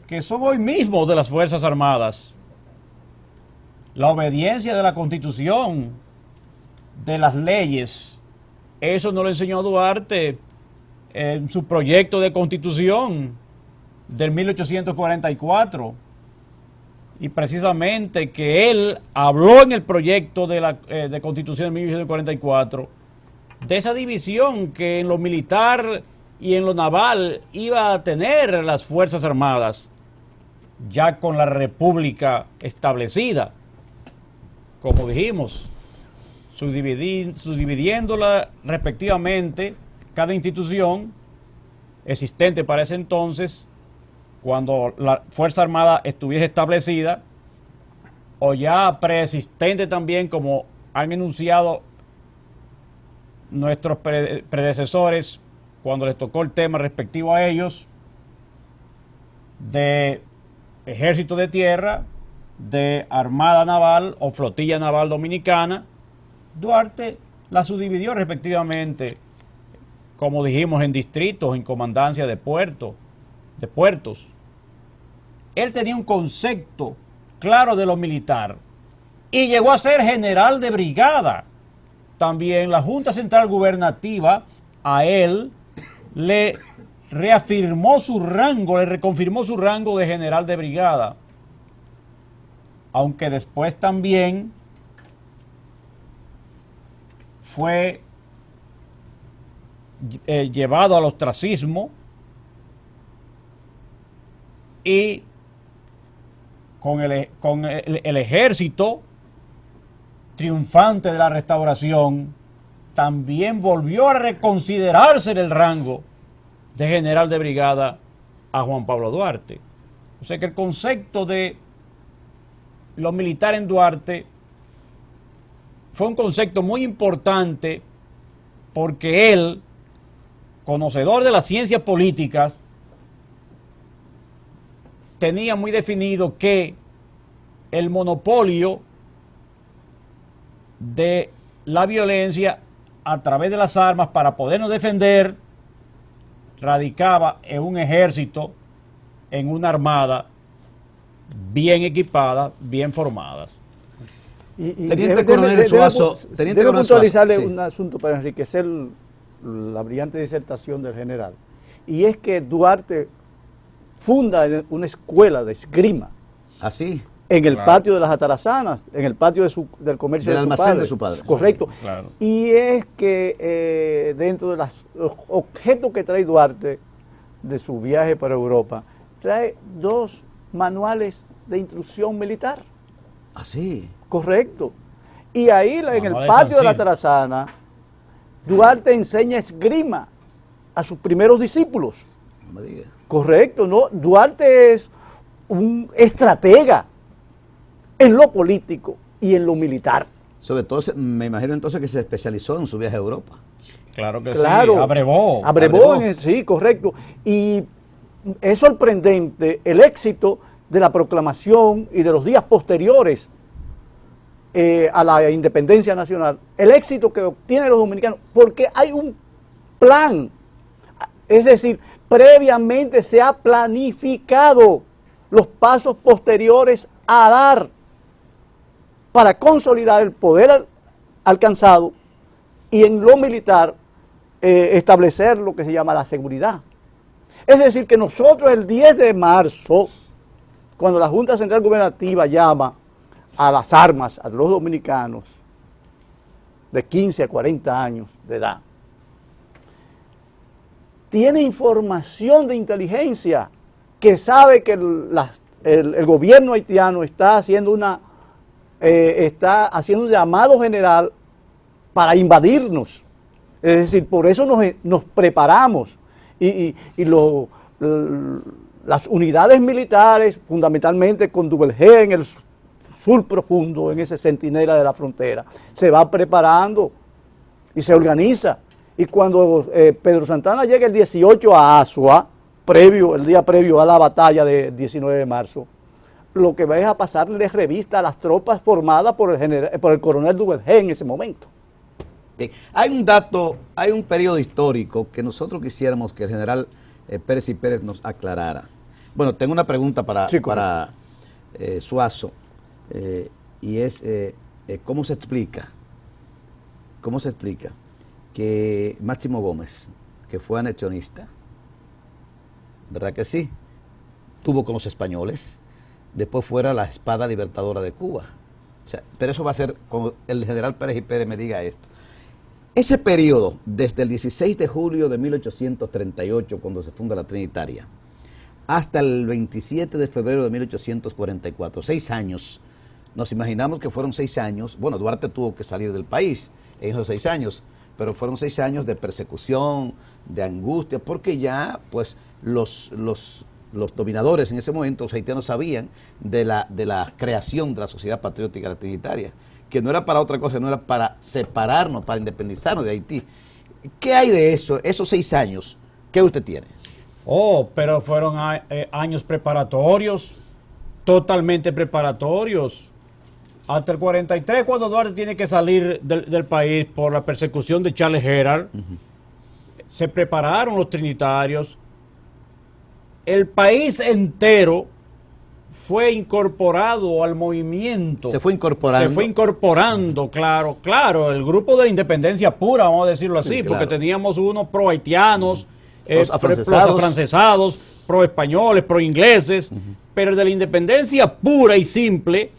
que son hoy mismo de las Fuerzas Armadas. La obediencia de la Constitución, de las leyes, eso nos lo enseñó Duarte en su proyecto de Constitución del 1844. Y precisamente que él habló en el proyecto de Constitución de 1844 de esa división que en lo militar y en lo naval iba a tener las Fuerzas Armadas, ya con la República establecida, como dijimos, subdividiéndola respectivamente cada institución existente para ese entonces, cuando la Fuerza Armada estuviese establecida, o ya preexistente también, como han enunciado nuestros predecesores cuando les tocó el tema respectivo a ellos, de Ejército de Tierra, de Armada Naval o Flotilla Naval Dominicana. Duarte la subdividió respectivamente, como dijimos, en distritos, en comandancia de puertos. Él tenía un concepto claro de lo militar y llegó a ser general de brigada. También la Junta Central Gubernativa a él le reafirmó su rango, le reconfirmó su rango de general de brigada, aunque después también fue llevado al ostracismo y con el ejército triunfante de la Restauración también volvió a reconsiderarse el rango de general de brigada a Juan Pablo Duarte. O sea que el concepto de lo militar en Duarte fue un concepto muy importante porque él, conocedor de las ciencias políticas, tenía muy definido que el monopolio de la violencia a través de las armas para podernos defender radicaba en un ejército, en una armada bien equipada, bien formadas. Teniente Coronel Suazo, debe puntualizarle un asunto para enriquecer la brillante disertación del general, y es que Duarte funda una escuela de esgrima. Así. En el patio de las Atarazanas, en el patio del comercio del almacén de su padre. Correcto. Claro. Y es que dentro de los objetos que trae Duarte de su viaje para Europa, trae 2 manuales de instrucción militar. Así. Correcto. Y ahí en el patio de la Atarazana, Duarte enseña esgrima a sus primeros discípulos. No me diga. Correcto, ¿no? Duarte es un estratega en lo político y en lo militar. Sobre todo, me imagino entonces que se especializó en su viaje a Europa. Claro que Claro, sí, abrevó. Sí, correcto. Y es sorprendente el éxito de la proclamación y de los días posteriores a la independencia nacional, el éxito que obtienen los dominicanos, porque hay un plan, es decir, previamente se ha planificado los pasos posteriores a dar para consolidar el poder alcanzado y en lo militar establecer lo que se llama la seguridad. Es decir, que nosotros el 10 de marzo, cuando la Junta Central Gubernativa llama a las armas a los dominicanos de 15 a 40 años de edad, tiene información de inteligencia que sabe que el gobierno haitiano está haciendo un llamado general para invadirnos. Es decir, por eso nos preparamos y las unidades militares, fundamentalmente con Duvergé en el sur profundo, en ese centinela de la frontera, se va preparando y se organiza. Y cuando Pedro Santana llega el 18 a Azua, el día previo a la batalla del 19 de marzo, lo que va es a pasarle revista a las tropas formadas por el coronel Duvergé en ese momento. Hay un dato, hay un periodo histórico que nosotros quisiéramos que el general Pérez y Pérez nos aclarara. Bueno, tengo una pregunta para Suazo, y es ¿cómo se explica que Máximo Gómez, que fue anexionista, ¿verdad que sí?, tuvo con los españoles, después fuera la espada libertadora de Cuba? O sea, pero eso va a ser cuando el general Pérez y Pérez me diga esto. Ese periodo, desde el 16 de julio de 1838, cuando se funda la Trinitaria, hasta el 27 de febrero de 1844, 6 años, nos imaginamos que fueron 6 años, bueno, Duarte tuvo que salir del país en esos 6 años, pero fueron 6 años de persecución, de angustia, porque ya, pues, los dominadores en ese momento, los haitianos, sabían de la creación de la Sociedad Patriótica de la Trinitaria, que no era para otra cosa, no era para separarnos, para independizarnos de Haití. ¿Qué hay de eso, esos 6 años? ¿Qué usted tiene? Oh, pero fueron años preparatorios, totalmente preparatorios. Hasta el 43, cuando Duarte tiene que salir del país por la persecución de Charles Gerard, se prepararon los trinitarios. El país entero fue incorporado al movimiento. Se fue incorporando. Se fue incorporando, claro. El grupo de la independencia pura, vamos a decirlo así, sí, porque claro, teníamos unos pro haitianos, los afrancesados, pro españoles, pro ingleses, pero el de la independencia pura y simple,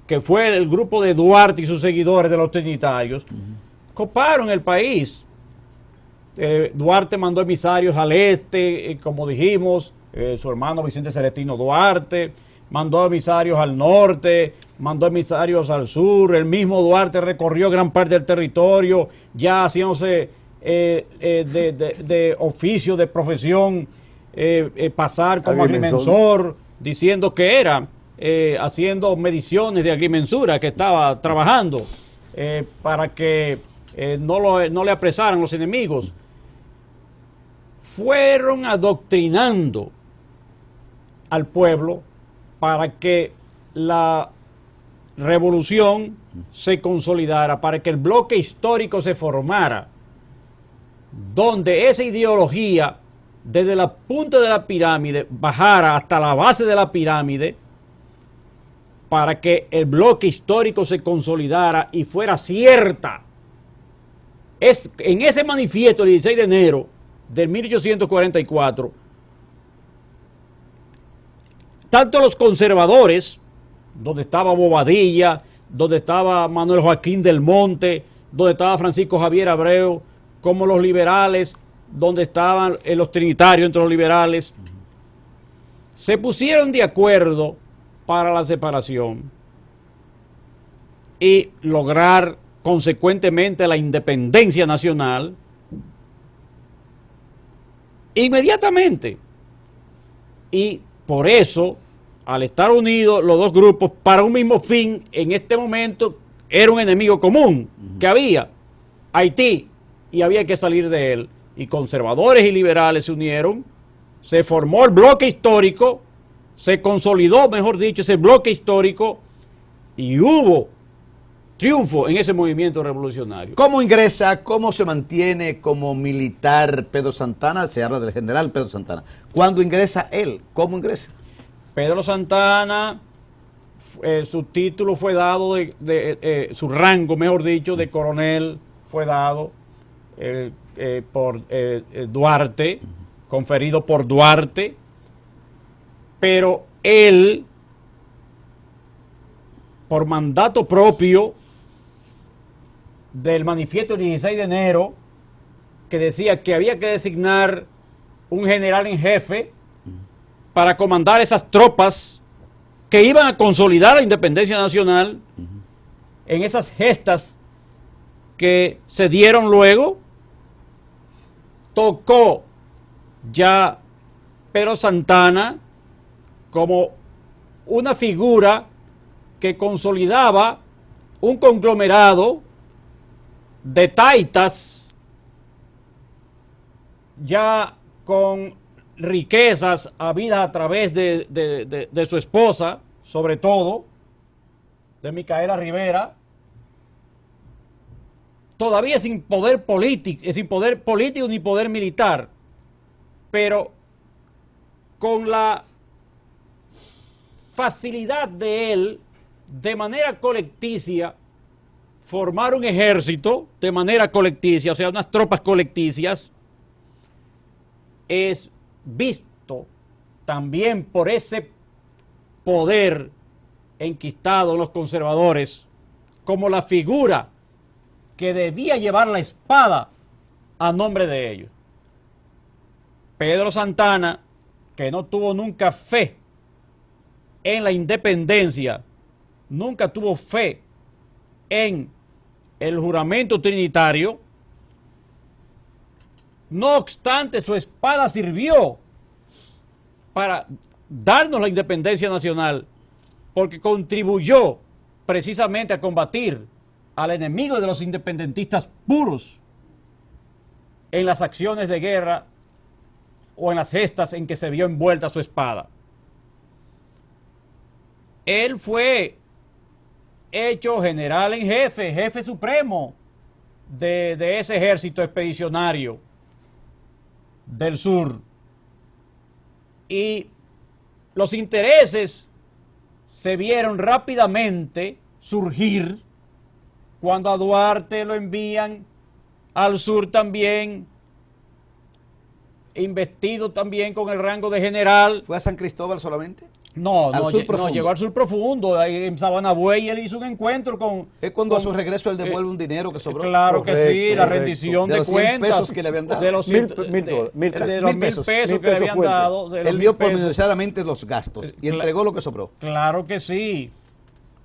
que fue el grupo de Duarte y sus seguidores de los trinitarios, coparon el país. Duarte mandó emisarios al este, como dijimos, su hermano Vicente Celestino Duarte, mandó emisarios al norte, mandó emisarios al sur, el mismo Duarte recorrió gran parte del territorio, ya haciéndose de oficio, de profesión, pasar como agrimensor, diciendo que era, haciendo mediciones de agrimensura, que estaba trabajando para que no le apresaran los enemigos. Fueron adoctrinando al pueblo para que la revolución se consolidara, para que el bloque histórico se formara, donde esa ideología desde la punta de la pirámide bajara hasta la base de la pirámide, para que el bloque histórico se consolidara y fuera cierta. En ese manifiesto del 16 de enero del 1844, tanto los conservadores, donde estaba Bobadilla, donde estaba Manuel Joaquín del Monte, donde estaba Francisco Javier Abreu, como los liberales, donde estaban los trinitarios entre los liberales, se pusieron de acuerdo para la separación y lograr consecuentemente la independencia nacional inmediatamente. Y por eso, al estar unidos los dos grupos para un mismo fin, en este momento era un enemigo común que había, Haití, y había que salir de él. Y conservadores y liberales se unieron, se formó el bloque histórico, se consolidó, mejor dicho, ese bloque histórico, y hubo triunfo en ese movimiento revolucionario. ¿Cómo ingresa, cómo se mantiene como militar Pedro Santana? Se habla del general Pedro Santana. ¿Cuándo ingresa él? ¿Cómo ingresa? Pedro Santana, su título fue dado, su rango, mejor dicho, de coronel fue dado por Duarte, conferido por Duarte, pero él, por mandato propio del manifiesto del 16 de enero, que decía que había que designar un general en jefe para comandar esas tropas que iban a consolidar la independencia nacional, en esas gestas que se dieron luego, tocó ya Pedro Santana como una figura que consolidaba un conglomerado de taitas ya con riquezas habidas a través de su esposa, sobre todo, de Micaela Rivera, todavía sin poder político ni poder militar, pero con la facilidad de él, de manera colecticia, formar un ejército de manera colecticia, o sea, unas tropas colecticias, es visto también por ese poder enquistado en los conservadores como la figura que debía llevar la espada a nombre de ellos. Pedro Santana, que no tuvo nunca fe en la independencia, nunca tuvo fe en el juramento trinitario, no obstante su espada sirvió para darnos la independencia nacional, porque contribuyó precisamente a combatir al enemigo de los independentistas puros en las acciones de guerra o en las gestas en que se vio envuelta su espada. Él fue hecho general en jefe, jefe supremo de ese ejército expedicionario del sur. Y los intereses se vieron rápidamente surgir cuando a Duarte lo envían al sur también, investido también con el rango de general. ¿Fue a San Cristóbal solamente? No, No, llegó al sur profundo, ahí en Sabana Buey, él hizo un encuentro con... Es cuando a su regreso él devuelve un dinero que sobró. Claro que sí, la correcto. rendición De de los 100 cuentas. pesos que le habían dado. De los Mil de pesos. los 1.000 pesos que le habían fuerte. dado. De los Él dio 1.000 pesos. pormenorizadamente los gastos y entregó lo que sobró. Claro que sí.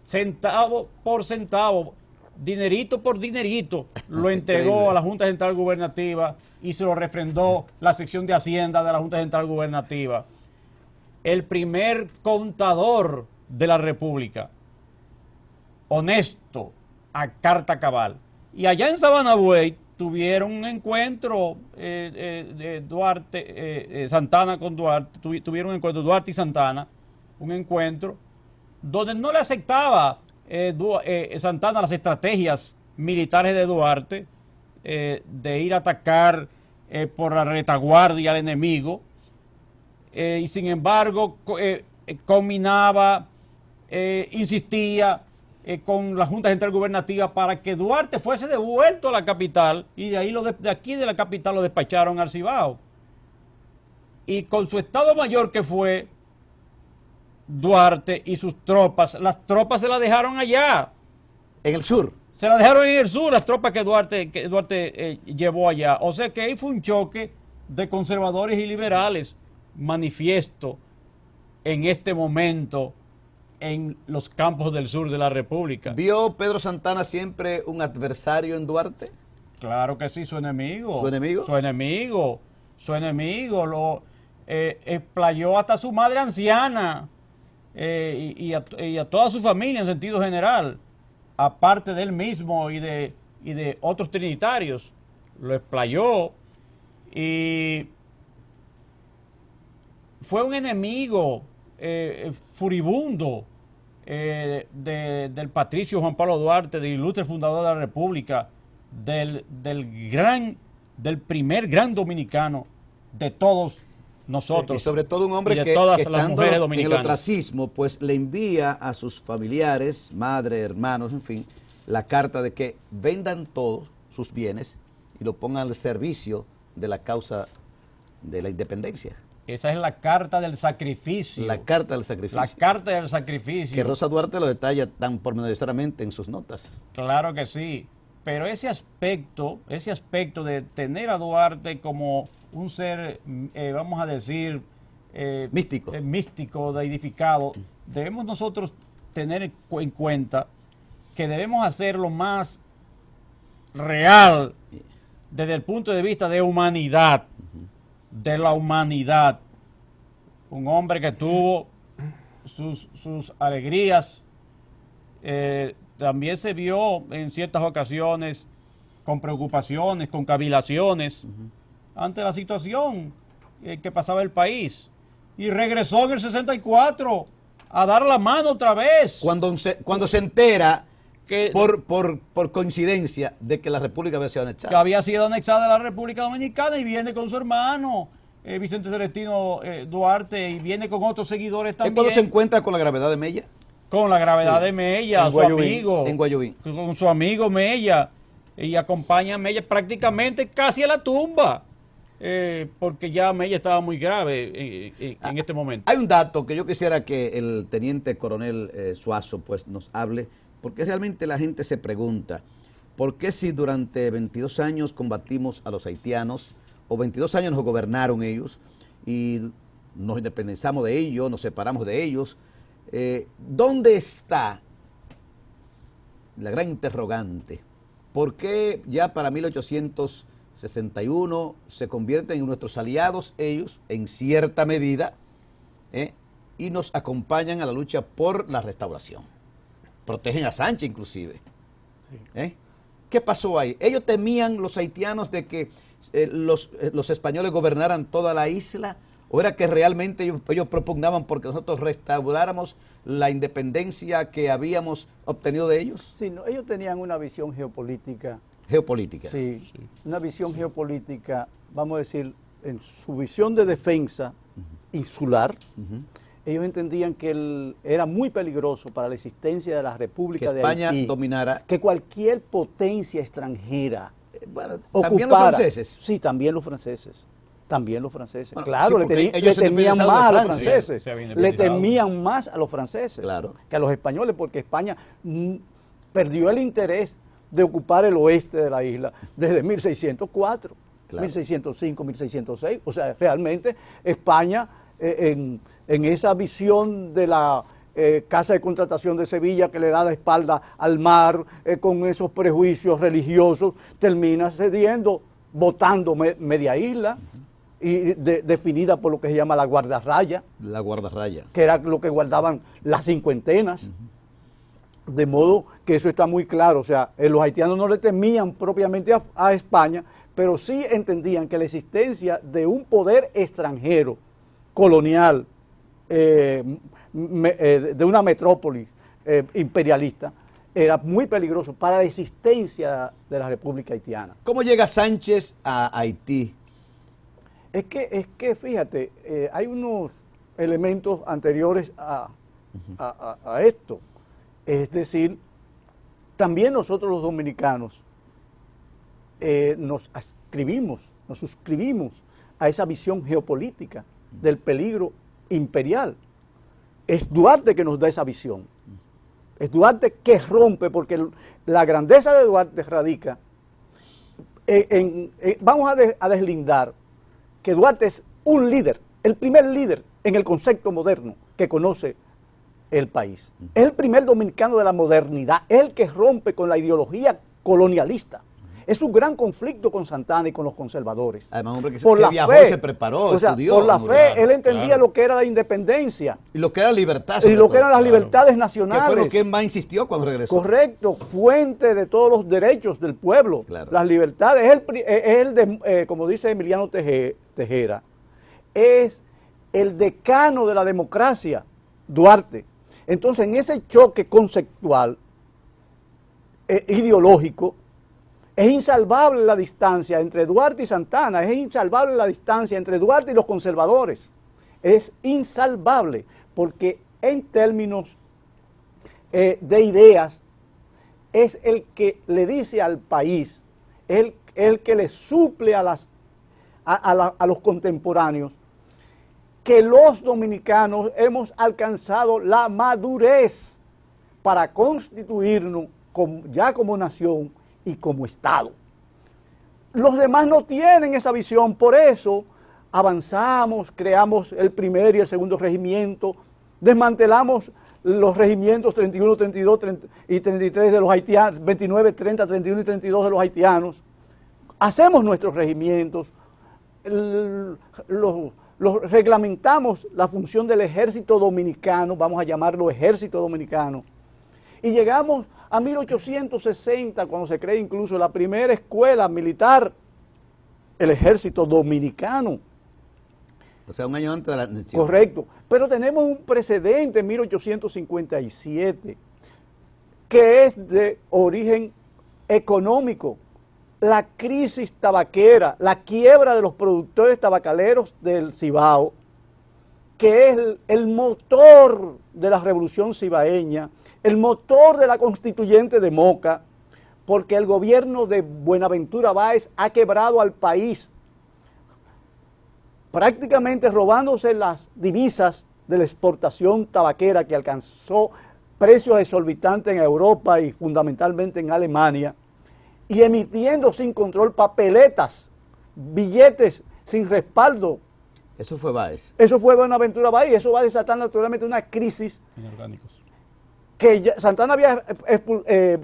Centavo por centavo, dinerito por dinerito, lo entregó Increíble. a la Junta Central Gubernativa y se lo refrendó la sección de Hacienda de la Junta Central Gubernativa. El primer contador de la República, honesto, a carta cabal. Y allá en Sabana Buey tuvieron un encuentro de Duarte, Santana con Duarte, tuvieron un encuentro Duarte y Santana, un encuentro donde no le aceptaba Santana las estrategias militares de Duarte, de ir a atacar por la retaguardia al enemigo, y sin embargo combinaba, insistía con la Junta Central Gubernativa para que Duarte fuese devuelto a la capital, y de ahí de aquí de la capital lo despacharon al Cibao. Y con su Estado Mayor que fue Duarte y sus tropas, las tropas se las dejaron allá. En el sur. Se las dejaron en el sur, las tropas que Duarte llevó allá. O sea que ahí fue un choque de conservadores y liberales manifiesto en este momento en los campos del sur de la República. ¿Vio Pedro Santana siempre un adversario en Duarte? Claro que sí, su enemigo. ¿Su enemigo? Su enemigo. Su enemigo. Lo explayó hasta su madre anciana y a toda su familia en sentido general, aparte de él mismo y de otros trinitarios. Lo explayó y fue un enemigo furibundo del patricio Juan Pablo Duarte, del ilustre fundador de la República, del primer gran dominicano de todos nosotros. Y sobre todo un hombre y de que todas las estando mujeres en el dominicanas. ostracismo, pues le envía a sus familiares, madre, hermanos, en fin, la carta de que vendan todos sus bienes y lo pongan al servicio de la causa de la independencia. Esa es la carta del sacrificio. La carta del sacrificio. La carta del sacrificio. Que Rosa Duarte lo detalla tan pormenorizadamente en sus notas. Claro que sí. Pero ese aspecto de tener a Duarte como un ser, vamos a decir, Místico. místico, deidificado, debemos nosotros tener en cuenta que debemos hacerlo más real desde el punto de vista de humanidad, de la humanidad. Un hombre que tuvo sus alegrías, también se vio en ciertas ocasiones con preocupaciones, con cavilaciones ante la situación que pasaba el país. Y regresó en el 64 a dar la mano otra vez. Cuando se entera Que- por coincidencia de que la República había sido que anexada. había sido anexada a la República Dominicana, y viene con su hermano Vicente Celestino Duarte, y viene con otros seguidores Es también. cuando se encuentra con la gravedad de Mella Con la gravedad de Mella, En su Guayubín. amigo. en Guayubín. Con su amigo Mella. Y acompaña a Mella prácticamente casi a la tumba. Porque ya Mella estaba muy grave en este momento. Hay un dato que yo quisiera que el teniente coronel Suazo pues nos hable, porque realmente la gente se pregunta, ¿por qué si durante 22 años combatimos a los haitianos, o 22 años nos gobernaron ellos, y nos independizamos de ellos, nos separamos de ellos? ¿Dónde está la gran interrogante? ¿Por qué ya para 1861 se convierten en nuestros aliados ellos, en cierta medida, y nos acompañan a la lucha por la restauración? Protegen a Sánchez inclusive. ¿Qué pasó ahí? Ellos temían, los haitianos, de que los españoles gobernaran toda la isla, o era que realmente ellos propugnaban porque nosotros restauráramos la independencia que habíamos obtenido de ellos. Sí, no, ellos tenían una visión geopolítica. Geopolítica. Sí, una visión geopolítica, vamos a decir, en su visión de defensa insular. Ujú. Ellos entendían que era muy peligroso para la existencia de la Que República de España Haití dominara. que cualquier potencia extranjera Bueno, ocupara. también los franceses. Sí, también los franceses. También los franceses. Bueno, claro, sí, le, porque le ellos se temían independizaron más de a los Francia. franceses. Se habían Le independizado. temían más a los franceses Claro. que a los españoles, porque España perdió el interés de ocupar el oeste de la isla desde 1604, Claro. 1605, 1606. O sea, realmente España, en esa visión de la Casa de Contratación de Sevilla, que le da la espalda al mar, con esos prejuicios religiosos, termina cediendo, votando media isla, y definida por lo que se llama la guardarraya, La guardarraya. que era lo que guardaban las cincuentenas. De modo que eso está muy claro. O sea, los haitianos no le temían propiamente a España, pero sí entendían que la existencia de un poder extranjero, colonial, de una metrópolis imperialista, era muy peligroso para la existencia de la República Haitiana. ¿Cómo llega Sánchez a Haití? Es que fíjate, hay unos elementos anteriores a esto. Es decir, también nosotros los dominicanos nos suscribimos a esa visión geopolítica del peligro imperial. Es Duarte que nos da esa visión. Es Duarte que rompe, porque la grandeza de Duarte radica vamos a deslindar que Duarte es un líder, el primer líder en el concepto moderno que conoce el país. Es el primer dominicano de la modernidad, es el que rompe con la ideología colonialista. Es un gran conflicto con Santana y con los conservadores. Además, hombre que Por la viajó, fe, se preparó, o sea, estudió. por la hombre. fe, él entendía claro. lo que era la independencia Y lo que era libertad. y sobre lo que todo. eran las claro. libertades Que nacionales. fue lo que más insistió cuando regresó. Correcto, fuente de todos los derechos del pueblo, Claro. las libertades, como dice Emiliano Tejera, es el decano de la democracia, Duarte. Entonces, en ese choque conceptual, ideológico, es insalvable la distancia entre Duarte y Santana, es insalvable la distancia entre Duarte y los conservadores. Es insalvable, porque en términos de ideas, es el que le dice al país, el que le suple a los contemporáneos, que los dominicanos hemos alcanzado la madurez para constituirnos ya como nación y como Estado. Los demás no tienen esa visión, por eso avanzamos, creamos el primer y el segundo regimiento desmantelamos los regimientos 31, 32 y 33 de los haitianos, 29, 30, 31 y 32 de los haitianos. Hacemos nuestros regimientos, los reglamentamos la función del ejército dominicano, vamos a llamarlo ejército dominicano, y llegamos a 1860, cuando se crea incluso la primera escuela militar, el ejército dominicano. O sea, un año antes de la anexión. Correcto, pero tenemos un precedente en 1857 que es de origen económico. La crisis tabaquera, la quiebra de los productores tabacaleros del Cibao, que es el motor de la revolución cibaeña, el motor de la constituyente de Moca, porque el gobierno de Buenaventura Báez ha quebrado al país, prácticamente robándose las divisas de la exportación tabaquera que alcanzó precios exorbitantes en Europa y fundamentalmente en Alemania, y emitiendo sin control papeletas, billetes sin respaldo. Eso fue Báez. Eso fue Buenaventura Báez y eso va a desatar naturalmente una crisis Inorgánicos. que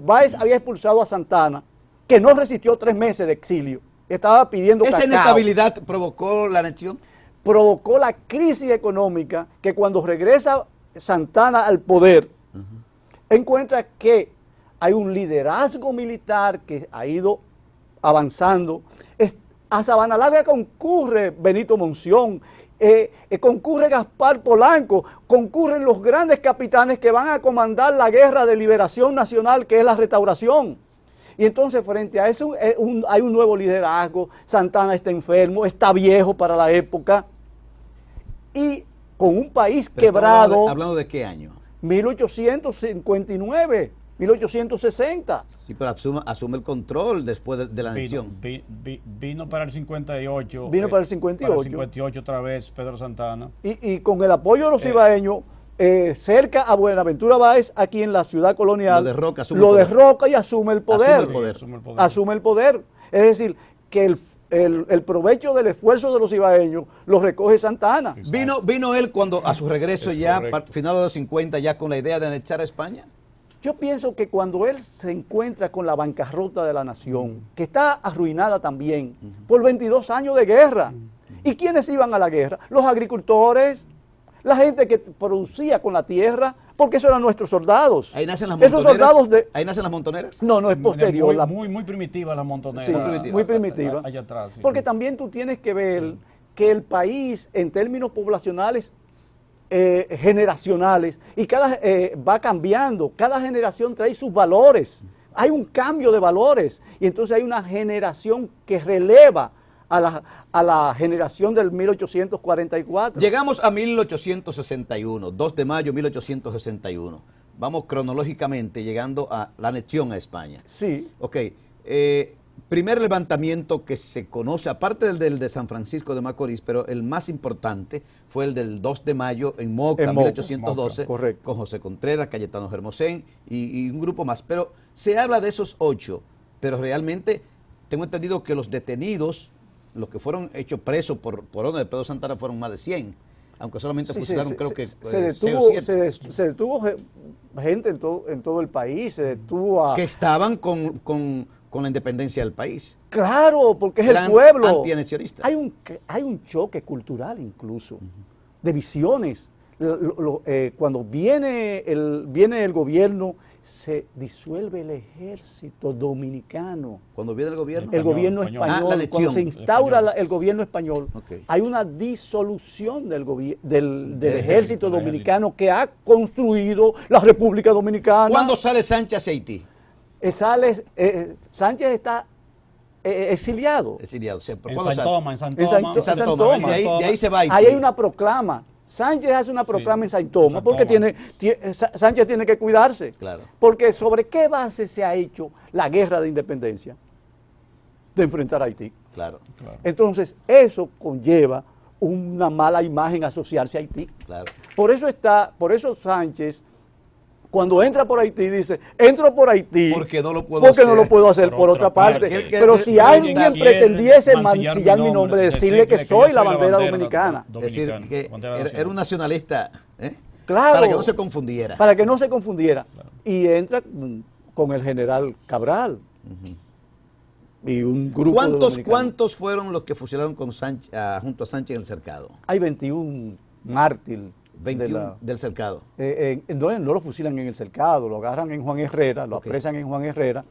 Báez había expulsado a Santana, que no resistió 3 meses de exilio. Estaba pidiendo ¿Esa cacao. inestabilidad provocó la anexión? Provocó la crisis económica que cuando regresa Santana al poder, encuentra que hay un liderazgo militar que ha ido avanzando. A Sabana Larga concurre Benito Monción, concurre Gaspar Polanco, concurren los grandes capitanes que van a comandar la guerra de liberación nacional, que es la Restauración. Y entonces frente a eso hay un nuevo liderazgo. Santana está enfermo, está viejo para la época, y con un país quebrado. ¿Hablando de qué año? 1859, 1860. Sí, pero asume el control después de la anexión. Vino para el 58. Vino para el 58. Para el 58 otra vez Pedro Santana. Y con el apoyo de los cibaeños, cerca a Buenaventura Báez, aquí en la ciudad colonial, lo derroca y asume el poder. Asume el poder. Es decir, que el provecho del esfuerzo de los cibaeños lo recoge Santana. ¿Vino él cuando a su regreso ya, final de los 50, ya con la idea de anexar a España? Yo pienso que cuando él se encuentra con la bancarrota de la nación, que está arruinada también por 22 años de guerra. ¿Y quiénes iban a la guerra? Los agricultores, la gente que producía con la tierra, porque esos eran nuestros soldados. Ahí nacen las montoneras. Esos soldados ¿Ahí nacen las montoneras? No es posterior. Muy primitiva la montonera. Sí, muy primitiva. Allá atrás. Sí. Porque también tú tienes que ver que el país, en términos poblacionales, generacionales, y va cambiando, cada generación trae sus valores, hay un cambio de valores, y entonces hay una generación que releva a la generación del 1844. Llegamos a 1861, 2 de mayo de 1861. Vamos cronológicamente llegando a la anexión a España. Sí. Ok, primer levantamiento que se conoce, aparte del de San Francisco de Macorís, pero el más importante fue el del 2 de mayo en Moca, 1812, correcto, con José Contreras, Cayetano Hermosén y un grupo más. Pero se habla de esos 8, pero realmente tengo entendido que los detenidos, los que fueron hechos presos por orden de Pedro Santana, fueron más de 100, aunque solamente fusilaron creo que se detuvo gente en todo el país, se detuvo a... Que estaban con la independencia del país. Claro, porque es el pueblo. Antianexionistas. Hay un choque cultural incluso, de visiones. Cuando viene el gobierno, se disuelve el ejército dominicano. Cuando viene el gobierno. El gobierno español. Cuando se instaura el gobierno español, hay una disolución del ejército dominicano que ha construido la República Dominicana. ¿Cuándo sale Sánchez hacia Haití? Sánchez está exiliado. Exiliado, sí. En San Tomás. De ahí se va a Haití. Ahí hay una proclama. Sánchez hace una proclama en San Tomás porque Sánchez tiene que cuidarse. Claro. Porque ¿sobre qué base se ha hecho la guerra de independencia? De enfrentar a Haití. Claro. Entonces, eso conlleva una mala imagen asociarse a Haití. Claro. Por eso Sánchez, cuando entra por Haití, dice, entro por Haití porque no lo puedo hacer por otra parte. Pero si alguien pretendiese mancillar mi nombre, decirle que soy la bandera dominicana. Es decir, que era un nacionalista Claro. Para que no se confundiera. Para que no se confundiera. Y entra con el general Cabral. Y un grupo de dominicanos. ¿Cuántos fueron los que fusilaron con junto a Sánchez en el cercado? Hay 21 mártires. 21 del cercado. No lo fusilan en el cercado, lo agarran en Juan Herrera, lo apresan en Juan Herrera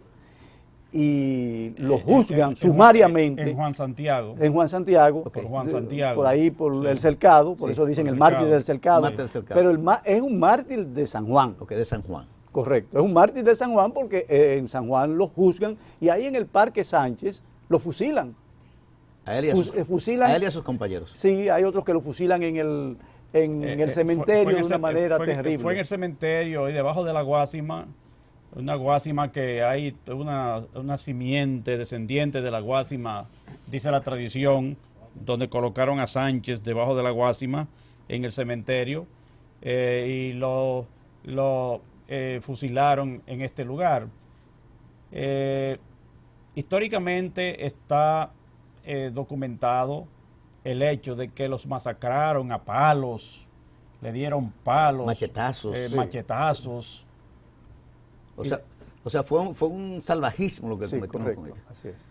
y lo juzgan sumariamente. En Juan Santiago. En Juan Santiago. Por Juan Santiago. Por ahí, por el cercado, por eso dicen el mártir del cercado. Mártir del cercado. Pero es un mártir de San Juan. Ok, de San Juan. Correcto, es un mártir de San Juan porque en San Juan lo juzgan y ahí en el Parque Sánchez lo fusilan. A él y a sus compañeros. Sí, hay otros que lo fusilan en el cementerio de una manera terrible. Fue en el cementerio y debajo de la Guásima, una Guásima que hay una simiente descendiente de la Guásima, dice la tradición, donde colocaron a Sánchez debajo de la Guásima en el cementerio y lo fusilaron en este lugar. Históricamente está documentado el hecho de que los masacraron a palos, le dieron palos, machetazos. Machetazos. O sea, fue un salvajismo lo que cometieron con ellos. Así es.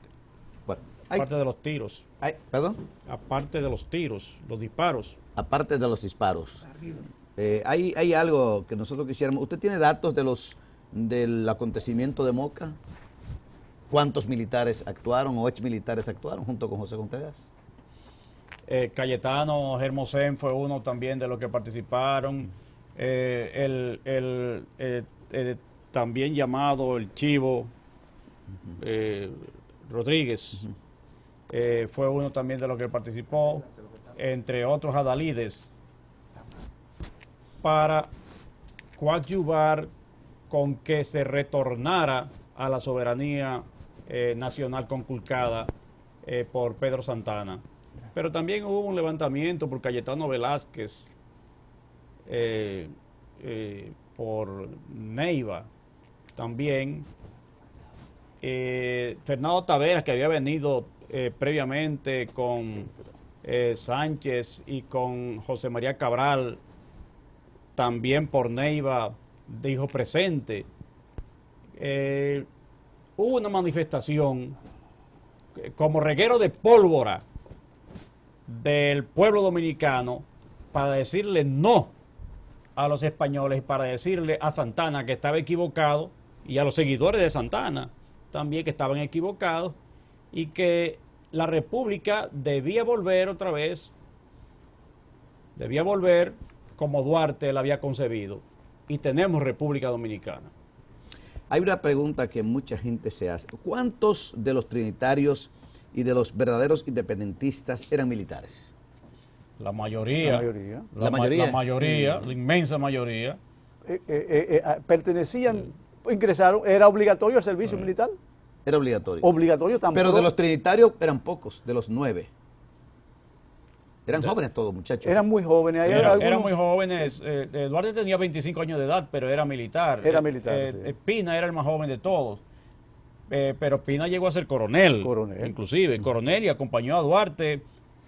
Bueno, Aparte de los tiros. ¿Perdón? Aparte de los tiros, los disparos. Aparte de los disparos. Hay algo que nosotros quisiéramos. ¿Usted tiene datos del acontecimiento de Moca? ¿Cuántos militares actuaron o exmilitares actuaron junto con José Contreras? Cayetano Hermosén fue uno también de los que participaron. También llamado el Chivo Rodríguez fue uno también de los que participó, entre otros adalides, para coadyuvar con que se retornara a la soberanía nacional conculcada por Pedro Santana. Pero también hubo un levantamiento por Cayetano Velázquez, por Neiva, también. Fernando Taveras, que había venido previamente con Sánchez y con José María Cabral, también por Neiva, dijo presente. Hubo una manifestación como reguero de pólvora del pueblo dominicano para decirle no a los españoles y para decirle a Santana que estaba equivocado y a los seguidores de Santana también que estaban equivocados y que la República debía volver otra vez, debía volver como Duarte la había concebido y tenemos República Dominicana. Hay una pregunta que mucha gente se hace. ¿Cuántos de los trinitarios y de los verdaderos independentistas eran militares? La mayoría. La mayoría. La mayoría, la inmensa mayoría. Pertenecían, ingresaron, era obligatorio el servicio militar. Era obligatorio. Obligatorio tampoco. Pero de los trinitarios eran pocos, de los 9. Eran jóvenes todos, muchachos. Eran muy jóvenes. Eran muy jóvenes. Duarte tenía 25 años de edad, pero era militar. Era militar, sí. Pina era el más joven de todos. Pero Pina llegó a ser coronel. Inclusive, coronel, y acompañó a Duarte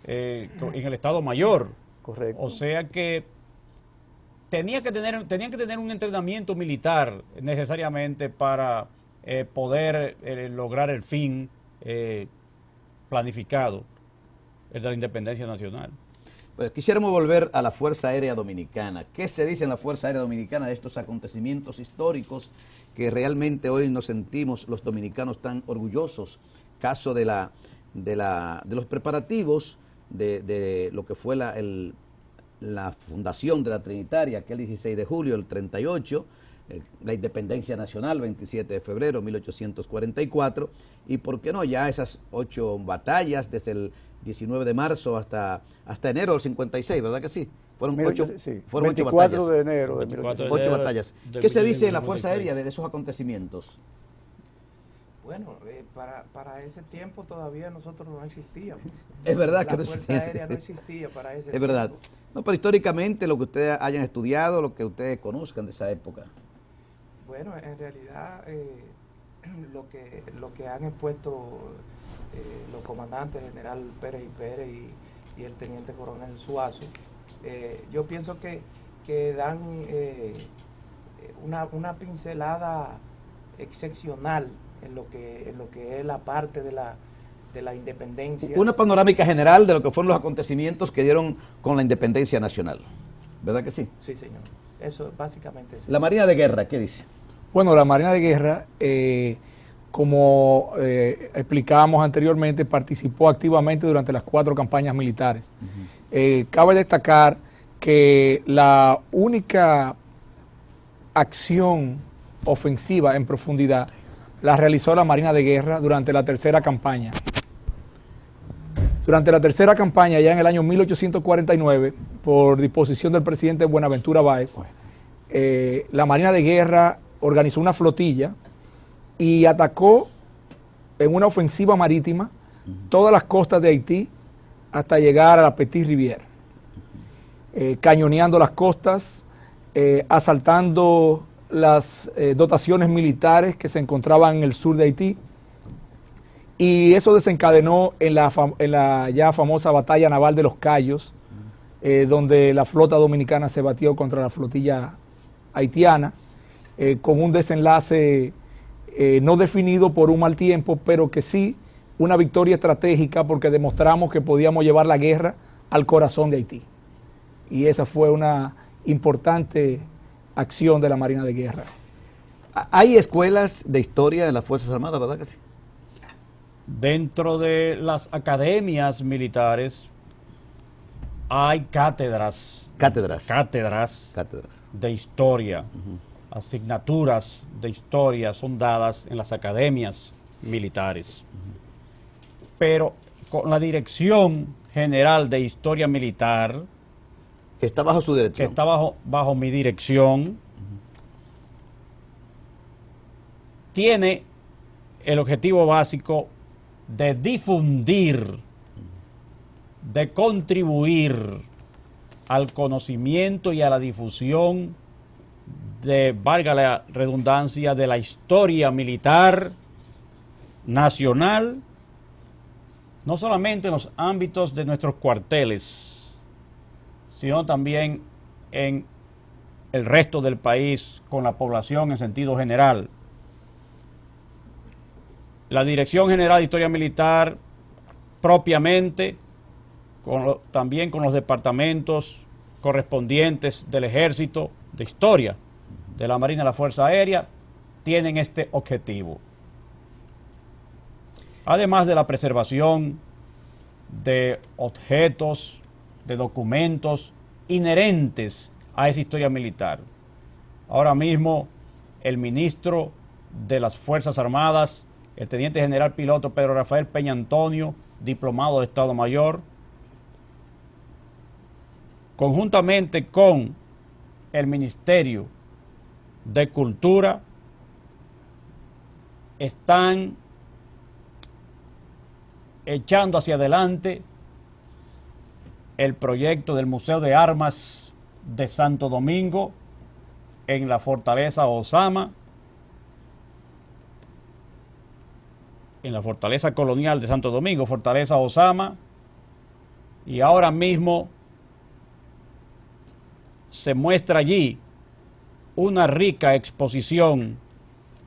en el Estado Mayor. Correcto. O sea que tenían que tener un entrenamiento militar necesariamente para poder lograr el fin planificado, el de la independencia nacional. Pues quisiéramos volver a la Fuerza Aérea Dominicana. ¿Qué se dice en la Fuerza Aérea Dominicana de estos acontecimientos históricos que realmente hoy nos sentimos los dominicanos tan orgullosos? Caso de los preparativos de lo que fue la fundación de la Trinitaria, aquel 16 de julio del 38, la independencia nacional, 27 de febrero de 1844, y por qué no ya esas 8 batallas desde el 19 de marzo hasta enero del 56, ¿verdad que sí? Fueron 8 batallas. de enero de 8 batallas. ¿Qué se dice en la Fuerza Aérea de esos acontecimientos? Bueno, para ese tiempo todavía nosotros no existíamos. Es verdad que la Fuerza Aérea no existía para ese tiempo. Es verdad. No, pero históricamente lo que ustedes hayan estudiado, lo que ustedes conozcan de esa época. Bueno, en realidad lo que han expuesto los comandantes, el general Pérez y Pérez y el teniente coronel Suazo, yo pienso que que dan una pincelada excepcional en lo que es la parte de la independencia. Una panorámica general de lo que fueron los acontecimientos que dieron con la independencia nacional. ¿Verdad que sí? Sí, señor. Eso básicamente es La eso. Marina de Guerra, ¿qué dice? Bueno, la Marina de Guerra, como explicábamos anteriormente, participó activamente durante las 4 campañas militares. Cabe destacar que la única acción ofensiva en profundidad la realizó la Marina de Guerra durante la tercera campaña. Durante la tercera campaña, ya en el año 1849, por disposición del presidente Buenaventura Báez, la Marina de Guerra organizó una flotilla y atacó en una ofensiva marítima todas las costas de Haití hasta llegar a la Petite Rivière, cañoneando las costas, asaltando las dotaciones militares que se encontraban en el sur de Haití, y eso desencadenó en la ya famosa batalla naval de los Cayos, donde la flota dominicana se batió contra la flotilla haitiana, con un desenlace no definido por un mal tiempo, pero que sí una victoria estratégica, porque demostramos que podíamos llevar la guerra al corazón de Haití. Y esa fue una importante acción de la Marina de Guerra. Hay escuelas de historia en las Fuerzas Armadas, ¿verdad que sí? Dentro de las academias militares hay cátedras Cátedras. cátedras de historia. Asignaturas de historia son dadas en las academias militares. Pero con la Dirección General de Historia Militar, Que está bajo su que dirección. está bajo mi dirección, tiene el objetivo básico de difundir, de contribuir al conocimiento y a la difusión de, valga la redundancia, de la historia militar nacional, no solamente en los ámbitos de nuestros cuarteles, sino también en el resto del país, con la población en sentido general. La Dirección General de Historia Militar, propiamente, también con los departamentos correspondientes del Ejército, de Historia, de la Marina y la Fuerza Aérea, tienen este objetivo. Además de la preservación de objetos, de documentos inherentes a esa historia militar. Ahora mismo, el ministro de las Fuerzas Armadas, el teniente general piloto Pedro Rafael Peña Antonio, diplomado de Estado Mayor, conjuntamente con el Ministerio de Cultura, están echando hacia adelante el proyecto del Museo de Armas de Santo Domingo en la Fortaleza Osama, en la Fortaleza Colonial de Santo Domingo, Fortaleza Osama, y ahora mismo se muestra allí una rica exposición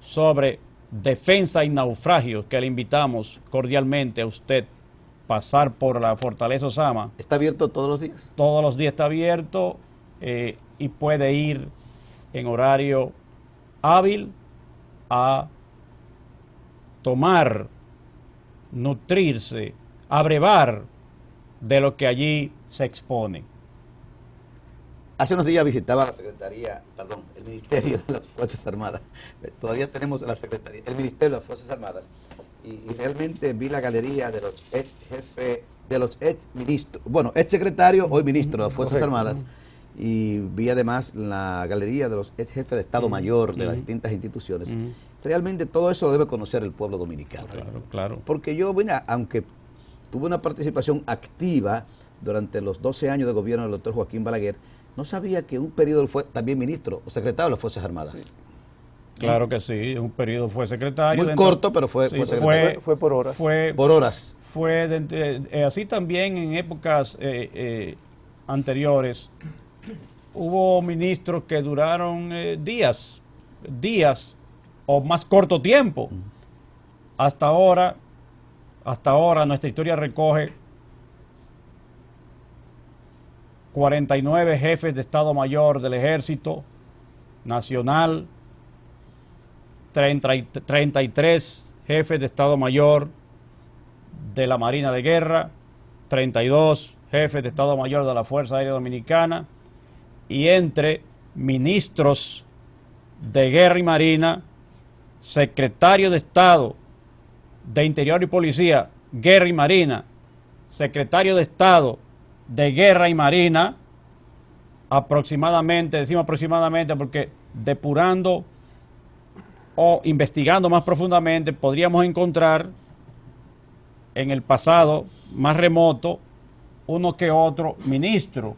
sobre defensa y naufragio, que le invitamos cordialmente a usted pasar por la Fortaleza Osama. ¿Está abierto todos los días? Todos los días está abierto y puede ir en horario hábil a tomar, nutrirse, abrevar de lo que allí se expone. Hace unos días visitaba el Ministerio de las Fuerzas Armadas. Todavía tenemos la Secretaría, el Ministerio de las Fuerzas Armadas. Y realmente vi la galería de los ex jefes, de los ex ministros, bueno, ex secretario, hoy ministro de las Fuerzas Armadas. Y vi además la galería de los ex jefes de Estado Mayor de las distintas instituciones. Realmente todo eso lo debe conocer el pueblo dominicano. Claro, claro. Porque yo, bueno, aunque tuve una participación activa durante los 12 años de gobierno del doctor Joaquín Balaguer, no sabía que un periodo fue también ministro o secretario de las Fuerzas Armadas. Sí. Claro que sí, un periodo fue secretario. Muy corto, pero fue secretario. Fue por horas. Por horas. Fue así también en épocas anteriores. hubo ministros que duraron días o más corto tiempo. Hasta ahora nuestra historia recoge 49 jefes de Estado Mayor del Ejército Nacional, 33 jefes de Estado Mayor de la Marina de Guerra, 32 jefes de Estado Mayor de la Fuerza Aérea Dominicana, y entre ministros de Guerra y Marina, secretario de Estado de Interior y Policía, Guerra y Marina, secretario de Estado de Guerra y Marina, aproximadamente, decimos aproximadamente porque depurando o investigando más profundamente podríamos encontrar en el pasado más remoto uno que otro ministro.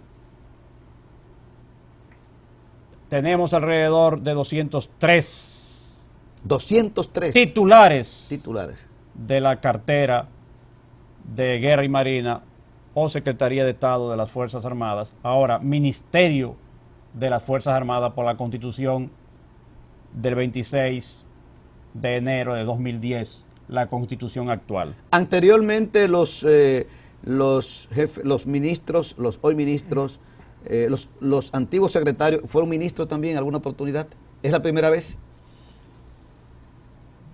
Tenemos alrededor de 203 titulares de la cartera de Guerra y Marina o Secretaría de Estado de las Fuerzas Armadas, ahora Ministerio de las Fuerzas Armadas por la Constitución del 26 de enero de 2010, la Constitución actual. Anteriormente los ministros, los hoy ministros, los antiguos secretarios, ¿fueron ministros también en alguna oportunidad? ¿Es la primera vez?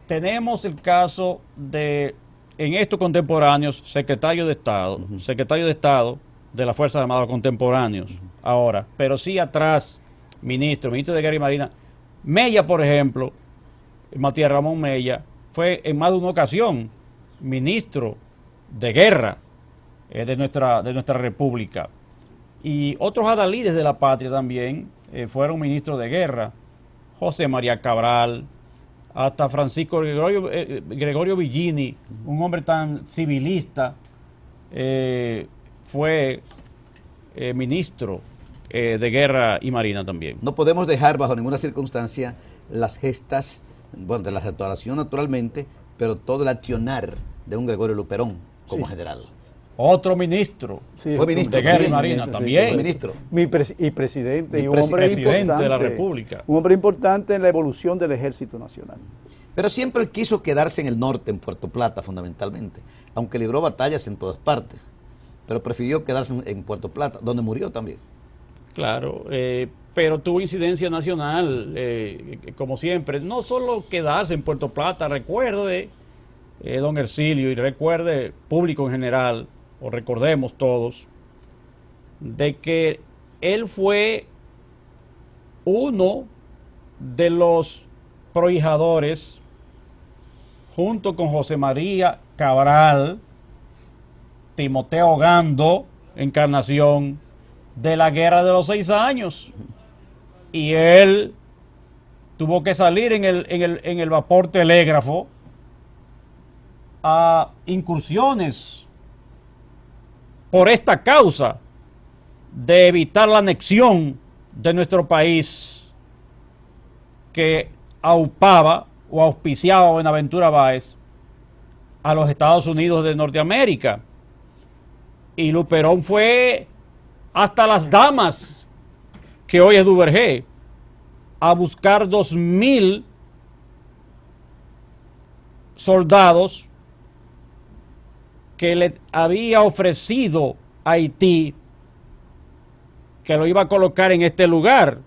Tenemos el caso de, en estos contemporáneos, secretario de Estado de las Fuerzas Armadas contemporáneos, ahora, pero sí atrás, ministro de Guerra y Marina. Mella, por ejemplo, Matías Ramón Mella, fue en más de una ocasión ministro de Guerra de nuestra República. Y otros adalides de la patria también fueron ministros de Guerra. José María Cabral, hasta Francisco Gregorio Villini, un hombre tan civilista, fue ministro de Guerra y Marina también. No podemos dejar bajo ninguna circunstancia las gestas, bueno, de la restauración naturalmente, pero todo el accionar de un Gregorio Luperón como general. Otro ministro, fue ministro de Guerra y Marina también. Ministro. Y presidente, y un hombre presidente de la República. Un hombre importante en la evolución del Ejército Nacional. Pero siempre él quiso quedarse en el norte, en Puerto Plata fundamentalmente, aunque libró batallas en todas partes, pero prefirió quedarse en Puerto Plata, donde murió también. Claro, pero tuvo incidencia nacional, como siempre. No solo quedarse en Puerto Plata, recuerde, don Ercilio, y recuerde, público en general, o recordemos todos, de que él fue uno de los prohijadores, junto con José María Cabral, Timoteo Gando, Encarnación, de la Guerra de los 6 años. Y él tuvo que salir en el vapor telégrafo a incursiones por esta causa de evitar la anexión de nuestro país que aupaba o auspiciaba a Buenaventura Báez a los Estados Unidos de Norteamérica. Y Luperón fue hasta Las Damas, que hoy es Duvergé, a buscar 2.000 soldados que le había ofrecido Haití, que lo iba a colocar en este lugar.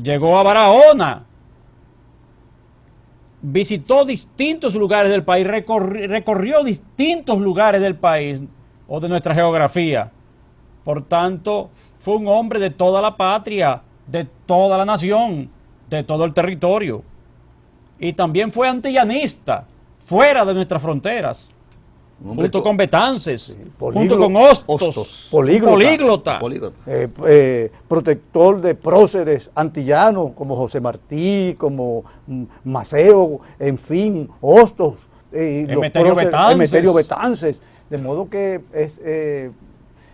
Llegó a Barahona, visitó distintos lugares del país, recorrió distintos lugares del país o de nuestra geografía. Por tanto, fue un hombre de toda la patria, de toda la nación, de todo el territorio. Y también fue antillanista, fuera de nuestras fronteras, junto con Betances, junto con Hostos, políglota. Protector de próceres antillanos como José Martí, como Maceo, en fin, Hostos, Emeterio Betances. De modo que es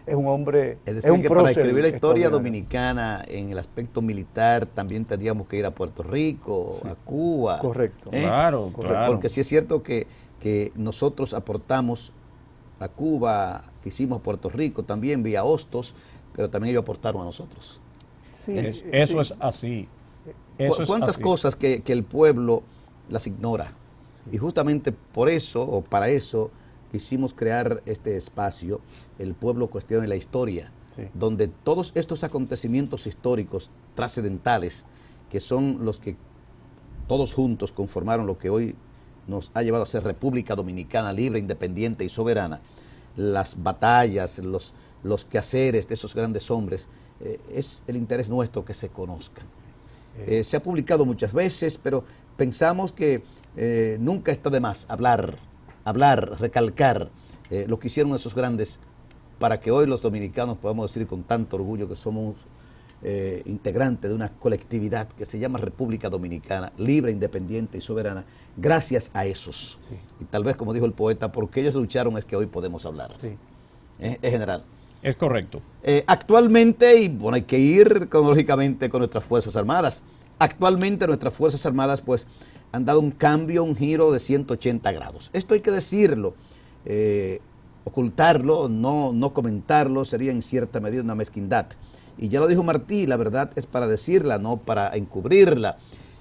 un hombre, es decir, que para escribir la historia dominicana en el aspecto militar también tendríamos que ir a Puerto Rico, a Cuba. Correcto. Claro. Porque sí es cierto que nosotros aportamos a Cuba, que hicimos a Puerto Rico también vía Hostos, pero también ellos aportaron a nosotros. Sí, Eso sí. es así. Eso es ¿Cuántas así. cosas que el pueblo las ignora? Y justamente por eso, o para eso, quisimos crear este espacio, El Pueblo Cuestiona la Historia, Sí. donde todos estos acontecimientos históricos trascendentales, que son los que todos juntos conformaron lo que hoy nos ha llevado a ser República Dominicana libre, independiente y soberana, las batallas, los quehaceres de esos grandes hombres, es el interés nuestro que se conozcan. Se ha publicado muchas veces, pero pensamos que nunca está de más hablar, recalcar lo que hicieron esos grandes para que hoy los dominicanos podamos decir con tanto orgullo que somos integrantes de una colectividad que se llama República Dominicana, libre, independiente y soberana, gracias a esos. Sí. Y tal vez, como dijo el poeta, porque ellos lucharon es que hoy podemos hablar. Sí. En general. Es correcto. Actualmente, y bueno, hay que ir cronológicamente con nuestras Fuerzas Armadas. Actualmente nuestras Fuerzas Armadas pues han dado un cambio, un giro de 180 grados. Esto hay que decirlo. Ocultarlo, no comentarlo, sería en cierta medida una mezquindad. Y ya lo dijo Martí, la verdad es para decirla, no para encubrirla.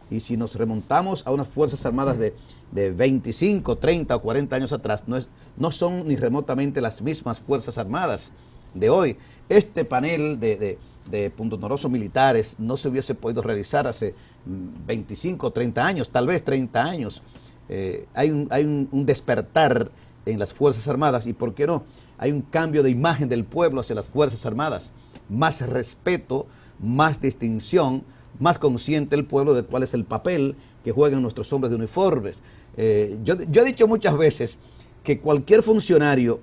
Y si nos remontamos a unas Fuerzas Armadas de 25, 30 o 40 años atrás, no son ni remotamente las mismas Fuerzas Armadas de hoy. Este panel de puntonorosos militares no se hubiese podido realizar hace 25, 30 años, tal vez 30 años. Hay un despertar en las Fuerzas Armadas y, ¿por qué no? Hay un cambio de imagen del pueblo hacia las Fuerzas Armadas, más respeto, más distinción, más consciente el pueblo de cuál es el papel que juegan nuestros hombres de uniformes. Yo he dicho muchas veces que cualquier funcionario,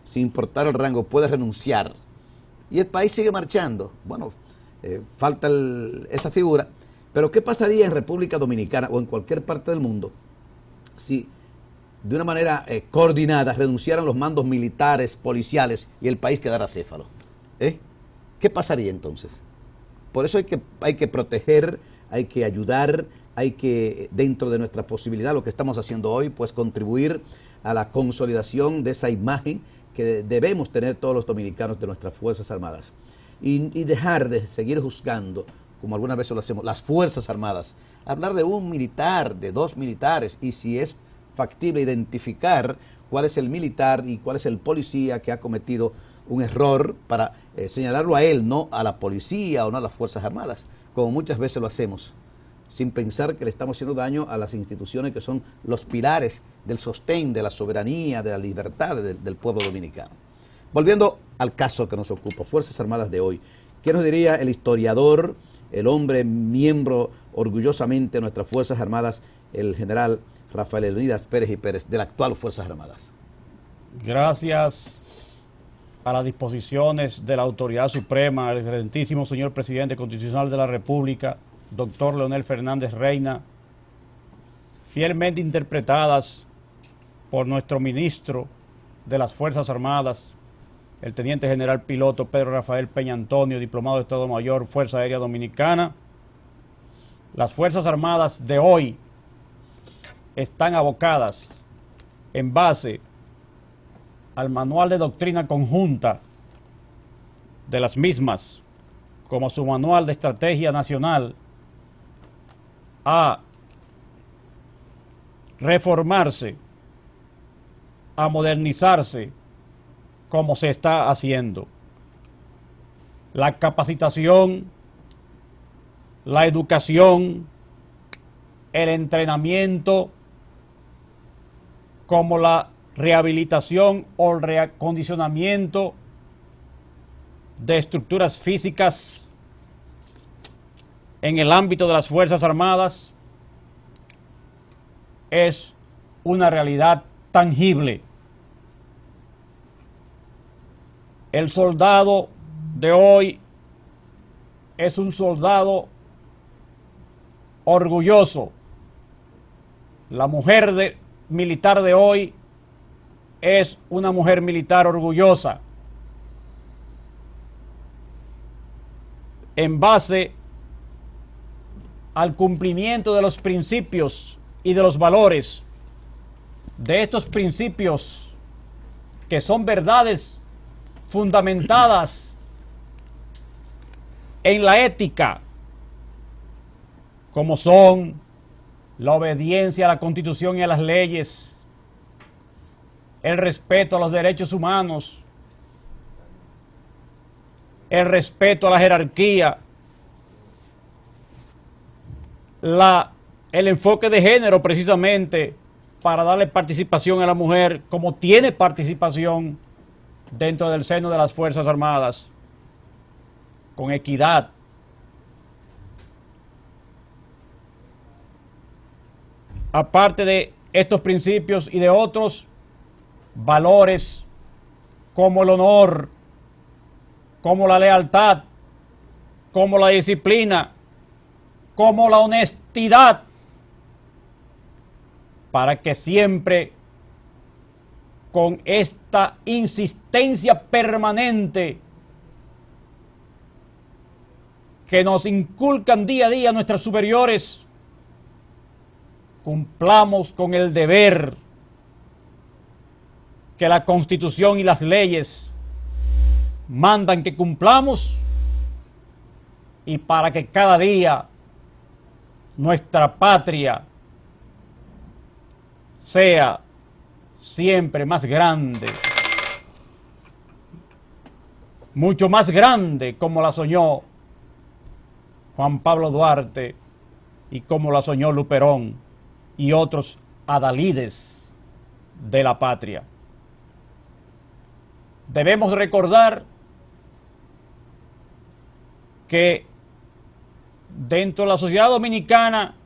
sin importar el rango, puede renunciar y el país sigue marchando. Bueno, falta esa figura, pero ¿qué pasaría en República Dominicana o en cualquier parte del mundo si de una manera coordinada renunciaran los mandos militares, policiales y el país quedara acéfalo? ¿Qué pasaría entonces? Por eso hay que proteger, hay que ayudar, hay que, dentro de nuestra posibilidad, lo que estamos haciendo hoy, pues contribuir a la consolidación de esa imagen que debemos tener todos los dominicanos de nuestras Fuerzas Armadas. Y dejar de seguir juzgando, como algunas veces lo hacemos, las Fuerzas Armadas. Hablar de un militar, de dos militares, y si es factible identificar cuál es el militar y cuál es el policía que ha cometido un error para señalarlo a él, no a la policía o no a las Fuerzas Armadas, como muchas veces lo hacemos, sin pensar que le estamos haciendo daño a las instituciones que son los pilares del sostén, de la soberanía, de la libertad del pueblo dominicano. Volviendo al caso que nos ocupa, Fuerzas Armadas de hoy, ¿qué nos diría el historiador, el hombre miembro orgullosamente de nuestras Fuerzas Armadas, el general Rafael Leonidas Pérez y Pérez, de la actual Fuerzas Armadas? Gracias a las disposiciones de la Autoridad Suprema, el excelentísimo señor Presidente Constitucional de la República, doctor Leonel Fernández Reina, fielmente interpretadas por nuestro ministro de las Fuerzas Armadas, el Teniente General Piloto Pedro Rafael Peña Antonio, diplomado de Estado Mayor, Fuerza Aérea Dominicana. Las Fuerzas Armadas de hoy están abocadas en base al manual de doctrina conjunta de las mismas, como su manual de estrategia nacional, a reformarse, a modernizarse, como se está haciendo. La capacitación, la educación, el entrenamiento, como la rehabilitación o el reacondicionamiento de estructuras físicas en el ámbito de las Fuerzas Armadas es una realidad tangible. El soldado de hoy es un soldado orgulloso. La mujer militar de hoy es una mujer militar orgullosa. En base al cumplimiento de los principios y de los valores, de estos principios que son verdades fundamentadas en la ética, como son la obediencia a la Constitución y a las leyes, el respeto a los derechos humanos, el respeto a la jerarquía, el enfoque de género precisamente para darle participación a la mujer como tiene participación dentro del seno de las Fuerzas Armadas, con equidad. Aparte de estos principios y de otros valores como el honor, como la lealtad, como la disciplina, como la honestidad, para que siempre con esta insistencia permanente que nos inculcan día a día nuestros superiores, cumplamos con el deber que la Constitución y las leyes mandan que cumplamos, y para que cada día nuestra patria sea siempre más grande, mucho más grande como la soñó Juan Pablo Duarte y como la soñó Luperón y otros adalides de la patria. Debemos recordar que dentro de la sociedad dominicana,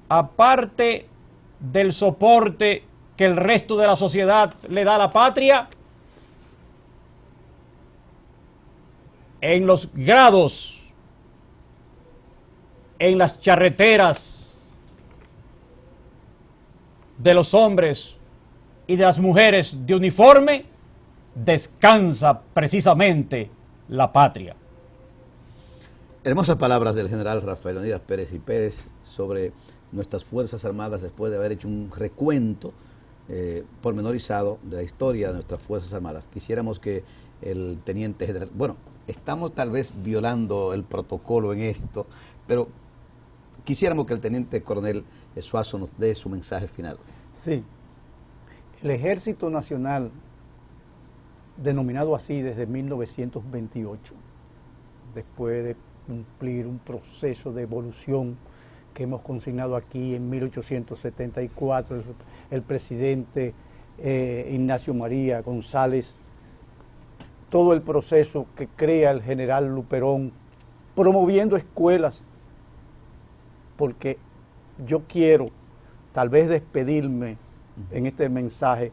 aparte del soporte que el resto de la sociedad le da a la patria, en los grados, en las charreteras de los hombres y de las mujeres de uniforme, descansa precisamente la patria. Hermosas palabras del general Rafael Leonidas Pérez y Pérez sobre nuestras Fuerzas Armadas después de haber hecho un recuento pormenorizado de la historia de nuestras Fuerzas Armadas. Quisiéramos que el teniente general, bueno, estamos tal vez violando el protocolo en esto, pero quisiéramos que el teniente coronel Suazo nos dé su mensaje final. Sí, el Ejército Nacional, denominado así desde 1928, después de cumplir un proceso de evolución que hemos consignado aquí en 1874, el presidente Ignacio María González, todo el proceso que crea el general Luperón, promoviendo escuelas, porque yo quiero tal vez despedirme en este mensaje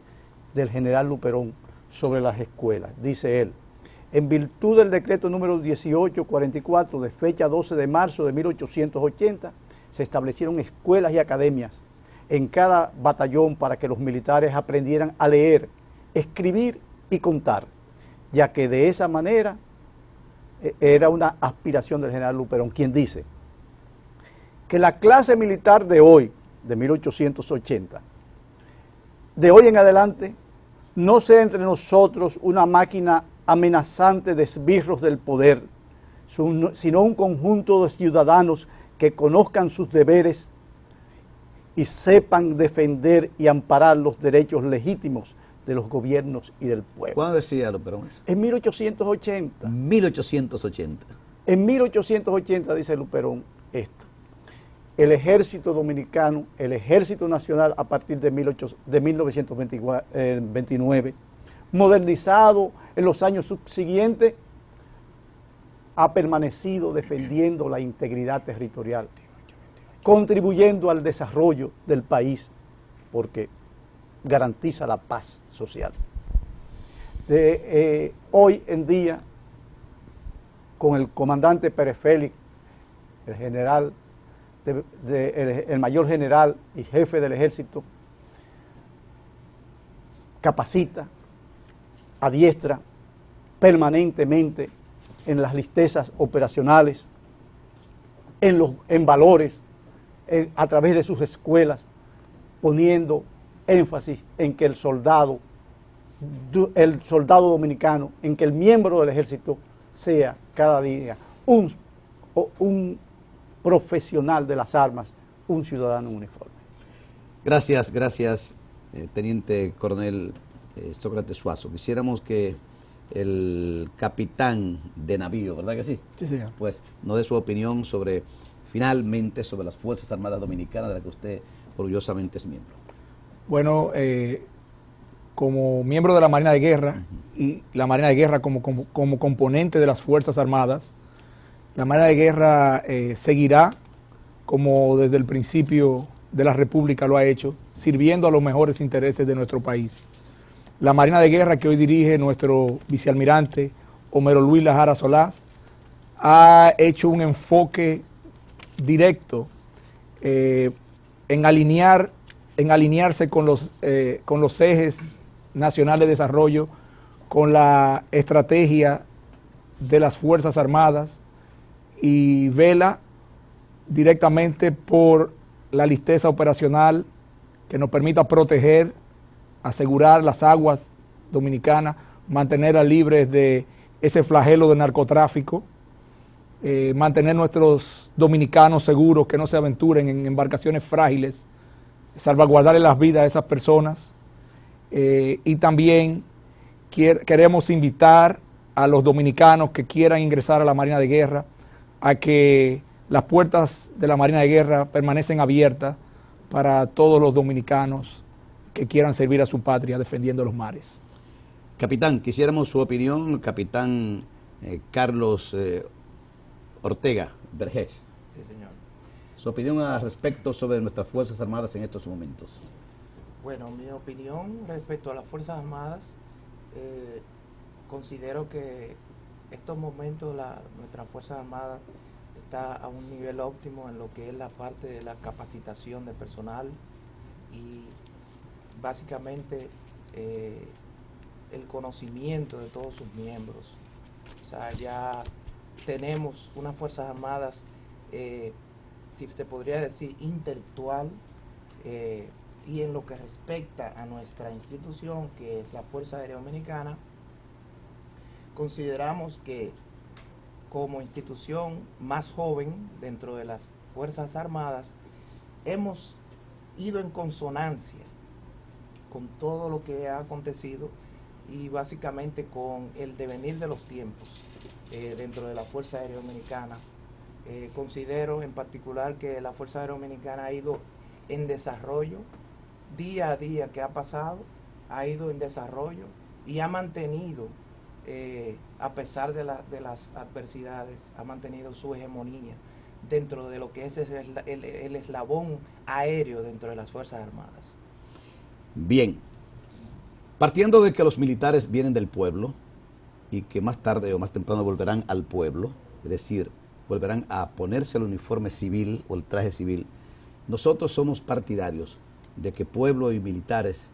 del general Luperón sobre las escuelas. Dice él: en virtud del decreto número 1844 de fecha 12 de marzo de 1880, se establecieron escuelas y academias en cada batallón para que los militares aprendieran a leer, escribir y contar, ya que de esa manera era una aspiración del general Luperón, quien dice que la clase militar de hoy, de 1880, de hoy en adelante, no sea entre nosotros una máquina amenazante de esbirros del poder, sino un conjunto de ciudadanos que conozcan sus deberes y sepan defender y amparar los derechos legítimos de los gobiernos y del pueblo. ¿Cuándo decía Luperón eso? En 1880. 1880. En 1880 dice Luperón esto: el ejército dominicano, el ejército nacional a partir de 1929, modernizado en los años subsiguientes, ha permanecido defendiendo la integridad territorial, contribuyendo al desarrollo del país, porque garantiza la paz social. Hoy en día, con el comandante Pérez Félix, el general, el mayor general y jefe del ejército, capacita, adiestra permanentemente en las listezas operacionales, en valores, a través de sus escuelas, poniendo énfasis en que el soldado dominicano, en que el miembro del ejército sea cada día un profesional de las armas, un ciudadano en uniforme. Gracias, Teniente Coronel Sócrates Suazo. Quisiéramos que el capitán de navío, ¿verdad que sí? Sí, señor. Pues nos dé su opinión finalmente, sobre las Fuerzas Armadas Dominicanas, de las que usted orgullosamente es miembro. Bueno, como miembro de la Marina de Guerra y la Marina de Guerra como componente de las Fuerzas Armadas, la Marina de Guerra seguirá, como desde el principio de la República lo ha hecho, sirviendo a los mejores intereses de nuestro país. La Marina de Guerra que hoy dirige nuestro vicealmirante Homero Luis Lajara Solás ha hecho un enfoque directo en alinearse con los ejes nacionales de desarrollo, con la estrategia de las Fuerzas Armadas, y vela directamente por la listeza operacional que nos permita proteger, asegurar las aguas dominicanas, mantenerlas libres de ese flagelo del narcotráfico, mantener nuestros dominicanos seguros, que no se aventuren en embarcaciones frágiles, salvaguardarle las vidas a esas personas. Y también queremos invitar a los dominicanos que quieran ingresar a la Marina de Guerra a que las puertas de la Marina de Guerra permanecen abiertas para todos los dominicanos que quieran servir a su patria defendiendo los mares. Capitán, quisiéramos su opinión, capitán Carlos Ortega Vergés. Sí, señor. Su opinión al respecto sobre nuestras Fuerzas Armadas en estos momentos. Bueno, mi opinión respecto a las Fuerzas Armadas, considero que estos momentos nuestras Fuerzas Armadas está a un nivel óptimo en lo que es la parte de la capacitación de personal y básicamente el conocimiento de todos sus miembros. O sea, ya tenemos unas Fuerzas Armadas, si se podría decir, intelectual, y en lo que respecta a nuestra institución, que es la Fuerza Aérea Dominicana, consideramos que como institución más joven dentro de las Fuerzas Armadas, hemos ido en consonancia con todo lo que ha acontecido y básicamente con el devenir de los tiempos dentro de la Fuerza Aérea Dominicana. Considero en particular que la Fuerza Aérea Dominicana ha ido en desarrollo, día a día que ha pasado, ha ido en desarrollo y ha mantenido, a pesar de las adversidades, ha mantenido su hegemonía dentro de lo que es el eslabón aéreo dentro de las Fuerzas Armadas. Bien, partiendo de que los militares vienen del pueblo y que más tarde o más temprano volverán al pueblo, es decir, volverán a ponerse el uniforme civil o el traje civil, nosotros somos partidarios de que pueblo y militares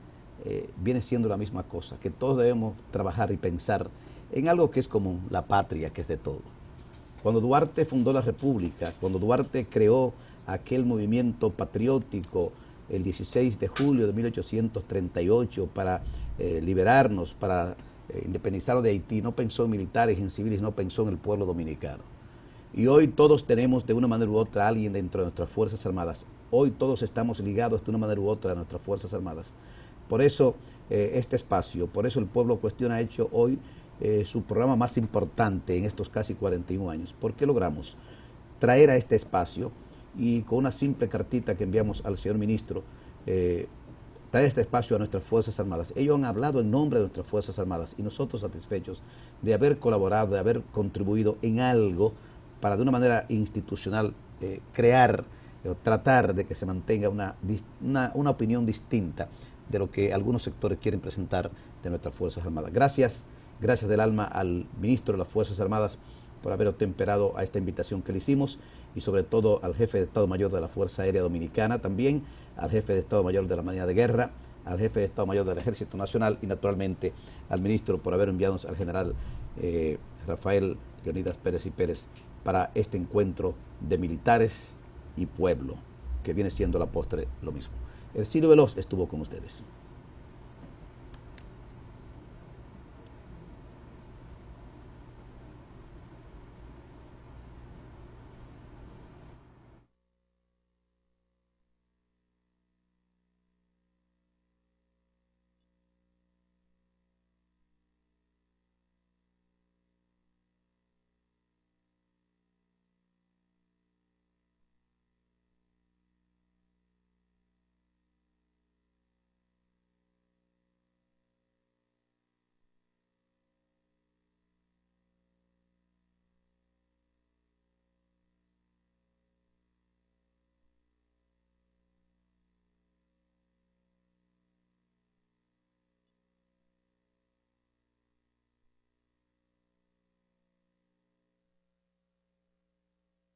viene siendo la misma cosa, que todos debemos trabajar y pensar en algo que es común, la patria, que es de todo. Cuando Duarte fundó la República, cuando Duarte creó aquel movimiento patriótico el 16 de julio de 1838 para liberarnos, para independizarnos de Haití, no pensó en militares, en civiles, no pensó en el pueblo dominicano. Y hoy todos tenemos de una manera u otra a alguien dentro de nuestras Fuerzas Armadas. Hoy todos estamos ligados de una manera u otra a nuestras Fuerzas Armadas. Por eso este espacio, por eso el Pueblo Cuestiona ha hecho hoy su programa más importante en estos casi 41 años. ¿Por qué logramos traer a este espacio y con una simple cartita que enviamos al señor ministro, traer este espacio a nuestras Fuerzas Armadas? Ellos han hablado en nombre de nuestras Fuerzas Armadas y nosotros satisfechos de haber colaborado, de haber contribuido en algo para de una manera institucional crear o tratar de que se mantenga una opinión distinta de lo que algunos sectores quieren presentar de nuestras Fuerzas Armadas. Gracias del alma al ministro de las Fuerzas Armadas por haber temperado a esta invitación que le hicimos y sobre todo al jefe de Estado Mayor de la Fuerza Aérea Dominicana, también al jefe de Estado Mayor de la Marina de Guerra, al jefe de Estado Mayor del Ejército Nacional y naturalmente al ministro por haber enviado al general Rafael Leonidas Pérez y Pérez para este encuentro de militares y pueblo, que viene siendo la postre lo mismo. Ercilio Veloz estuvo con ustedes.